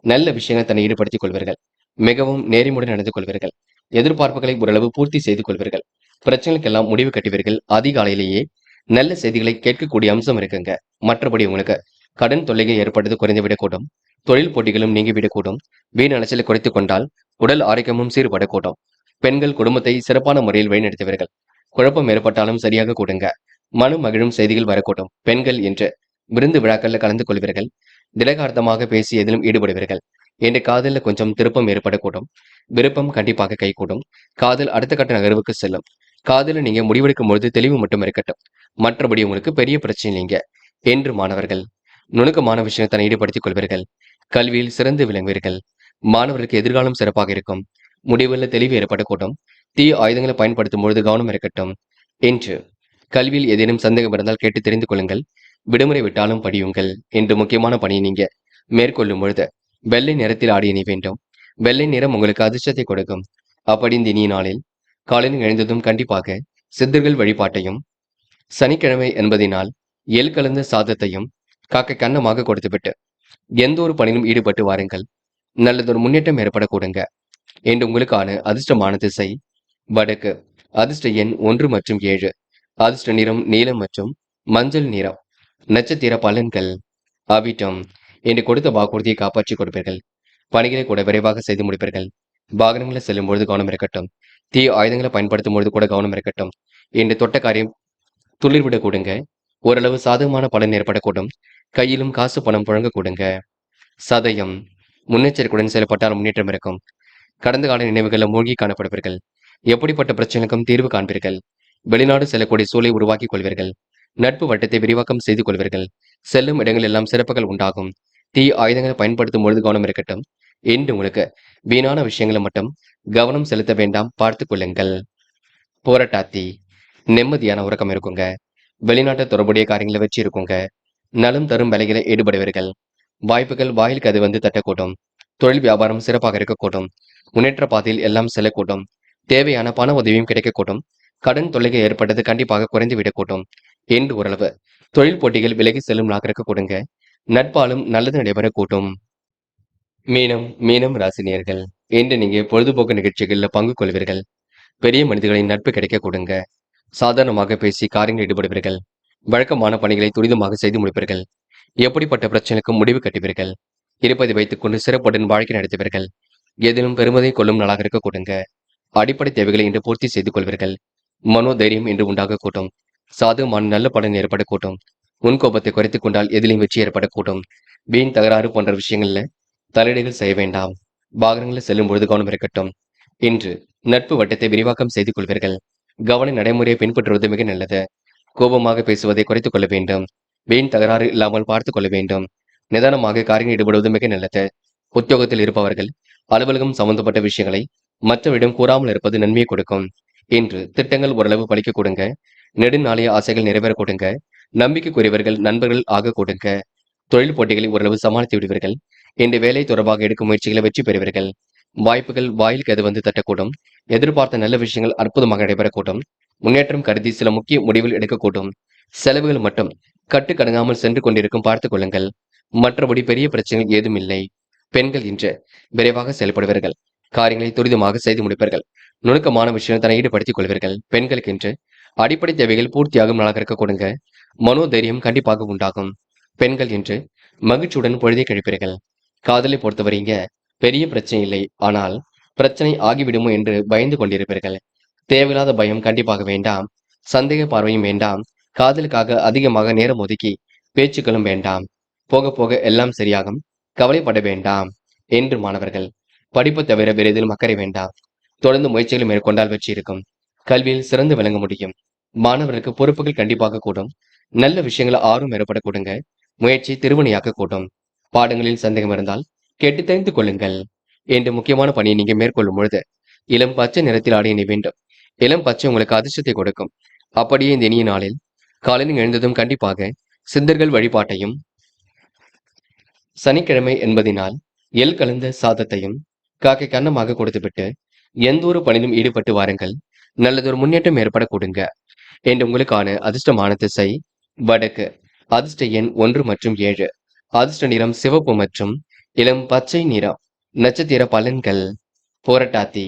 Speaker 1: நல்ல விஷயங்களை தன்னை ஈடுபடுத்திக் கொள்வீர்கள். மிகவும் நேர்மையுடன் நடந்து கொள்வீர்கள். எதிர்பார்ப்புகளை ஓரளவு பூர்த்தி செய்து கொள்வீர்கள். பிரச்சனைக்கெல்லாம் முடிவு கட்டுவீர்கள். அதிகாலையிலேயே நல்ல செய்திகளை கேட்கக்கூடிய அம்சம் இருக்குங்க. மற்றபடி உங்களுக்கு கடன் தொல்லைகள் ஏற்பட்டது குறைந்துவிடக்கூடும். தொழில் போட்டிகளும் நீங்கிவிடக்கூடும். வீண் அலைச்சலை குறைத்துக் கொண்டால் உடல் ஆரோக்கியமும் சீர்படக்கூடும். பெண்கள் குடும்பத்தை சிறப்பான முறையில் வழிநடத்துவீர்கள். குழப்பம் ஏற்பட்டாலும் சரியாக கூடுங்க. மனம் மகிழும் செய்திகள் வரக்கூடும். பெண்கள் என்று விருந்து விழாக்கள்ல கலந்து கொள்வீர்கள். திடகார்த்தமாக பேசி எதிலும் ஈடுபடுவீர்கள். என்ற காதல்ல கொஞ்சம் திருப்பம் ஏற்படக்கூடும். விருப்பம் கண்டிப்பாக கைகூடும். காதல் அடுத்த கட்ட நகர்வுக்கு செல்லும். காதல நீங்க முடிவெடுக்கும் பொழுது தெளிவு மட்டும் இருக்கட்டும். மற்றபடி உங்களுக்கு பெரிய பிரச்சனை இல்லைங்க. என்று மாணவர்கள் நுணுக்கமான விஷயத்தை ஈடுபடுத்திக் கொள்வீர்கள். கல்வியில் சிறந்து விளங்குவீர்கள். மாணவர்களுக்கு எதிர்காலம் சிறப்பாக இருக்கும். முடிவுல தெளிவு ஏற்படக்கூடும். தீய ஆயுதங்களை பயன்படுத்தும் பொழுது கவனம் இருக்கட்டும். என்று கல்வியில் ஏதேனும் சந்தேகம் இருந்தால் கேட்டு தெரிந்து கொள்ளுங்கள். விடுமுறை விட்டாலும் படியுங்கள். என்று முக்கியமான பணியை நீங்க மேற்கொள்ளும் பொழுது வெள்ளை நிறத்தில் ஆடை அணிய வேண்டும். வெள்ளை நிறம் உங்களுக்கு அதிர்ஷ்டத்தை கொடுக்கும். அப்படி இந்த இனிய நாளில் காலையில் எழுந்ததும் கண்டிப்பாக சித்தர்கள் வழிபாட்டையும், சனிக்கிழமை என்பதினால் எள் கலந்த சாதத்தையும் காக்க கன்னமாக கொடுத்துவிட்டு எந்த ஒரு பணியிலும் ஈடுபட்டு வாருங்கள். நல்லதொரு முன்னேற்றம் ஏற்படக்கூடுங்க. என்று உங்களுக்கான அதிர்ஷ்டமான திசை வடக்கு. அதிர்ஷ்ட எண் 1 மற்றும் 7. அதிர்ஷ்ட நிறம் நீலம் மற்றும் மஞ்சள் நிறம். நட்சத்திர பலன்கள். அவிட்டம். என்று கொடுத்த வாக்குறுதியை காப்பாற்றிக் கொடுப்பீர்கள். பணிகளை கூட விரைவாக செய்து முடிப்பீர்கள். வாகனங்களை செல்லும் பொழுது கவனம் இருக்கட்டும். தீய ஆயுதங்களை பயன்படுத்தும் பொழுது கூட கவனம் இருக்கட்டும். என்று தொட்ட காரியம் துளிர்விட கூடுங்க. ஓரளவு சாதகமான பலன் ஏற்படக்கூடும். கையிலும் காசு பணம் புழங்க கூடுங்க. சதயம். முன்னெச்சரிக்கையுடன் செயல்பட்டால் முன்னேற்றம் இருக்கும். கடந்த கால நினைவுகளில் மூழ்கி காணப்படுவீர்கள். எப்படிப்பட்ட பிரச்சனைக்கும் தீர்வு காண்பீர்கள். வெளிநாடு செல்லக்கூடிய சூழலை உருவாக்கிக் கொள்வீர்கள். நட்பு வட்டத்தை விரிவாக்கம் செய்து கொள்வீர்கள். செல்லும் இடங்கள் எல்லாம் சிறப்புகள் உண்டாகும். தீ ஆயுதங்களை பயன்படுத்தும் பொழுது கவனம் இருக்கட்டும். என்று உங்களுக்கு வீணான விஷயங்களை மட்டும் கவனம் செலுத்த வேண்டாம், பார்த்துக் கொள்ளுங்கள். போராட்டாத்தி. நிம்மதியான உறக்கம் இருக்குங்க. வெளிநாட்டு தொடர்புடைய காரியங்களை வச்சு இருக்குங்க. நலம் தரும் வேலைகளை ஈடுபடுவீர்கள். வாய்ப்புகள் வாயிலுக்கு அது வந்து தட்டக்கூடும். தொழில் வியாபாரம் சிறப்பாக இருக்கக்கூடும். முன்னேற்ற பாதையில் எல்லாம் செல்லக்கூடும். தேவையான பண உதவியும் கிடைக்கக்கூடும். கடன் தொல்லைகள் ஏற்பட்டது கண்டிப்பாக குறைந்து விடக்கூடும். என்று ஓரளவு தொழில் போட்டிகள் விலகி செல்லும் நாளாக இருக்க கொடுங்க. நட்பாலும் நல்லது நடைபெற கூட்டும். மீனம் ராசினியர்கள் என்று நீங்க பொழுதுபோக்கு நிகழ்ச்சிகளில் பங்கு கொள்வீர்கள். பெரிய மனிதர்களின் நட்பு கிடைக்க கொடுங்க. சாதாரணமாக பேசி காரியங்கள் ஈடுபடுவீர்கள். வழக்கமான பணிகளை துரிதமாக செய்து முடிப்பீர்கள். எப்படிப்பட்ட பிரச்சனைக்கும் முடிவு கட்டுவீர்கள். இருப்பதை வைத்துக் கொண்டு சிறப்புடன் வாழ்க்கை நடத்துவீர்கள். எதிலும் பெருமதை கொள்ளும் நாளாக இருக்க கொடுங்க. அடிப்படை தேவைகளை இன்று பூர்த்தி செய்து கொள்வீர்கள். மனோதைரியம் இன்று உண்டாக கூட்டும். சாதகமான நல்ல பலன் ஏற்படக்கூடும். முன்கோபத்தை குறைத்துக் கொண்டால் எதிலும் வெற்றி ஏற்படக்கூடும். வீண் தகராறு போன்ற விஷயங்கள்ல தலையீடுகள் செய்ய வேண்டாம். வாகனங்களில் செல்லும் பொழுது கவனம் இருக்கட்டும். இன்று நட்பு வட்டத்தை விரிவாக்கம் செய்து கொள்வீர்கள். கவன நடைமுறையை பின்பற்றுவது மிக நல்லது. கோபமாக பேசுவதை குறைத்துக் கொள்ள வேண்டும். வீண் தகராறு இல்லாமல் பார்த்துக் கொள்ள வேண்டும். நிதானமாக காரியங்கள் ஈடுபடுவது மிக நல்லது. உத்தியோகத்தில் இருப்பவர்கள் அலுவலகம் சம்பந்தப்பட்ட விஷயங்களை மற்றவரிடம் கூறாமல் இருப்பது நன்மையை கொடுக்கும். இன்று திட்டங்கள் ஓரளவு பலிக்க கொடுங்க. நெடுநாளைய ஆசைகள் நிறைவேற கொடுங்க. நம்பிக்கைக்குரியவர்கள் நண்பர்கள் ஆக கொடுங்க. தொழில் போட்டிகளை ஓரளவு சமாளித்து விடுவீர்கள். இன்று வேலை தொடர்பாக எடுக்கும் முயற்சிகளை வெற்றி பெறுவீர்கள். வாய்ப்புகள் வாயிலுக்கு அது வந்து தட்டக்கூடும். எதிர்பார்த்த நல்ல விஷயங்கள் அற்புதமாக நடைபெறக்கூடும். முன்னேற்றம் கருதி சில முக்கிய முடிவுகள் எடுக்கக்கூடும். செலவுகள் மட்டும் கட்டுக்கடங்காமல் சென்று கொண்டிருக்கும் பார்த்துக் கொள்ளுங்கள். மற்றபடி பெரிய பிரச்சனைகள் ஏதும் இல்லை. பெண்கள் இன்று விரைவாக செயல்படுவீர்கள். காரியங்களை துரிதமாக செய்து முடிப்பீர்கள். நுணுக்கமான விஷயத்தை ஈடுபடுத்திக் கொள்வீர்கள். பெண்களுக்கு இன்று அடிப்படை தேவைகள் பூர்த்தியாகும் நாளாக இருக்க கொடுங்க. மனோதைரியம் கண்டிப்பாக உண்டாகும். பெண்கள் இன்று மகிழ்ச்சியுடன் பொழுதை கழிப்பீர்கள். காதலை பொறுத்தவரைங்க பெரிய பிரச்சனை இல்லை. ஆனால் பிரச்சனை ஆகிவிடுமோ என்று பயந்து கொண்டிருப்பீர்கள். தேவையில்லாத பயம் கண்டிப்பாக வேண்டாம். சந்தேக பார்வையும் வேண்டாம். காதலுக்காக அதிகமாக நேரம் ஒதுக்கி பேச்சுக்களும் வேண்டாம். போக போக எல்லாம் சரியாகும். கவலைப்பட வேண்டாம். என்று மாணவர்கள் படிப்பு தவிர வேறு எதிலும் அக்கறை வேண்டாம். தொடர்ந்து முயற்சிகளை மேற்கொண்டால் வெற்றி இருக்கும். கல்வியில் சிறந்து விளங்க முடியும். மாணவர்களுக்கு பொறுப்புகள் கண்டிப்பாக கூடும். நல்ல விஷயங்களை ஆர்வம் ஏற்பட கொடுங்க. முயற்சி திருவினையாக்க கூடும். பாடங்களில் சந்தேகம் இருந்தால் கேட்டு தெரிந்து கொள்ளுங்கள். என்று முக்கியமான பணியை நீங்க மேற்கொள்ளும் பொழுது இளம் பச்சை நிறத்தில் ஆடை அணிய வேண்டும். இளம் பச்சை உங்களுக்கு அதிர்ஷ்டத்தை கொடுக்கும். அப்படியே இந்த இனிய நாளில் காலையில் எழுந்ததும் கண்டிப்பாக சித்தர்கள் வழிபாட்டையும், சனிக்கிழமை என்பதினால் எள் கலந்த சாதத்தையும் காக்கை கன்னமாக கொடுத்துவிட்டு எந்த ஒரு பணியிலும் ஈடுபட்டு வாருங்கள். நல்லதொரு முன்னேற்றம் ஏற்பட கொடுங்க. என்று உங்களுக்கான அதிர்ஷ்டமான திசை வடக்கு. அதிர்ஷ்ட எண் 1 மற்றும் 7. அதிர்ஷ்ட நிறம் சிவப்பு மற்றும் இளம் பச்சை நிறம். நட்சத்திர பலன்கள். போராட்டாத்தி.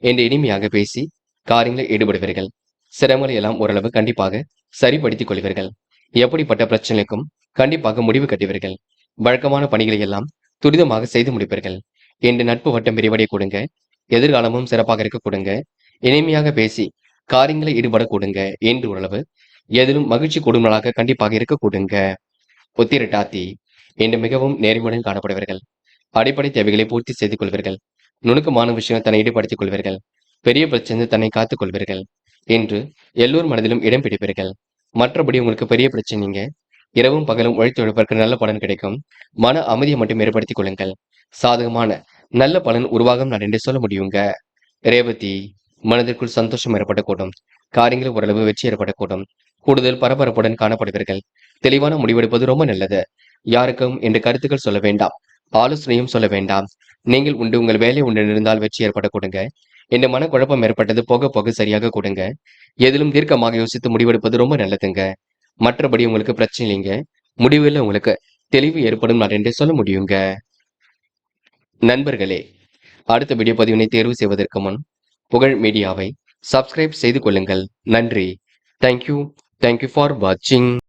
Speaker 1: என்று இனிமையாக பேசி காரியங்களை ஈடுபடுவீர்கள். சிரமங்களை எல்லாம் ஓரளவு கண்டிப்பாக சரிப்படுத்திக் கொள்வீர்கள். எப்படிப்பட்ட பிரச்சனைக்கும் கண்டிப்பாக முடிவு கட்டுவீர்கள். வழக்கமான பணிகளை எல்லாம் துரிதமாக செய்து முடிப்பீர்கள். என்று நட்பு வட்டம் விரிவடைய கொடுங்க. எதிர்காலமும் சிறப்பாக இருக்க கொடுங்க. இனிமையாக பேசி காரியங்களை ஈடுபட கொடுங்க. என்று ஓரளவு எதிலும் மகிழ்ச்சி கொடுமலாக கண்டிப்பாக இருக்க கொடுங்க. உத்திரட்டாதி இன்று மிகவும் நேர்மையுடன் காணப்படுவீர்கள். அடிப்படை தேவைகளை பூர்த்தி செய்து கொள்வீர்கள். நுணுக்கமான விஷயம் தன்னை ஈடுபடுத்திக் கொள்வீர்கள். பெரிய பிரச்சனை தன்னை காத்துக் கொள்வீர்கள். இன்று எல்லோர் மனதிலும் இடம் பிடிப்பீர்கள். மற்றபடி உங்களுக்கு பெரிய பிரச்சனைங்க. இரவும் பகலும் உழைத்து உழைப்பதற்கு நல்ல பலன் கிடைக்கும். மன அமைதியை மட்டும் ஏற்படுத்திக் கொள்ளுங்கள். சாதகமான நல்ல பலன் உருவாகும் நான் என்று சொல்ல முடியுங்க. ரேவதி மனதிற்குள் சந்தோஷம் ஏற்படக்கூடும். காரியங்கள் ஓரளவு வெற்றி ஏற்படக்கூடும். கூடுதல் பரபரப்புடன் காணப்படுவீர்கள். தெளிவான முடிவெடுப்பது ரொம்ப நல்லது. யாருக்கும் என்று கருத்துக்கள் சொல்ல வேண்டாம். ஆலோசனையும் சொல்ல வேண்டாம். நீங்கள் உண்டு உங்கள் வேலை உண்டு இருந்தால் வெற்றி ஏற்பட கொடுங்க. இந்த மனக்குழப்பம் ஏற்பட்டது போக போக சரியாக கொடுங்க. எதிலும் தீர்க்கமாக யோசித்து முடிவெடுப்பது ரொம்ப நல்லதுங்க. மற்றபடி உங்களுக்கு பிரச்சனை இல்லைங்க. முடிவில் உங்களுக்கு தெளிவு ஏற்படும் நான் என்று சொல்ல முடியுங்க. நண்பர்களே, அடுத்த வீடியோ பதிவினை தேர்வு செய்வதற்கு முன் புகழ் மீடியாவை சப்ஸ்கிரைப் செய்து கொள்ளுங்கள். நன்றி. தேங்க்யூ ஃபார் வாட்சிங்.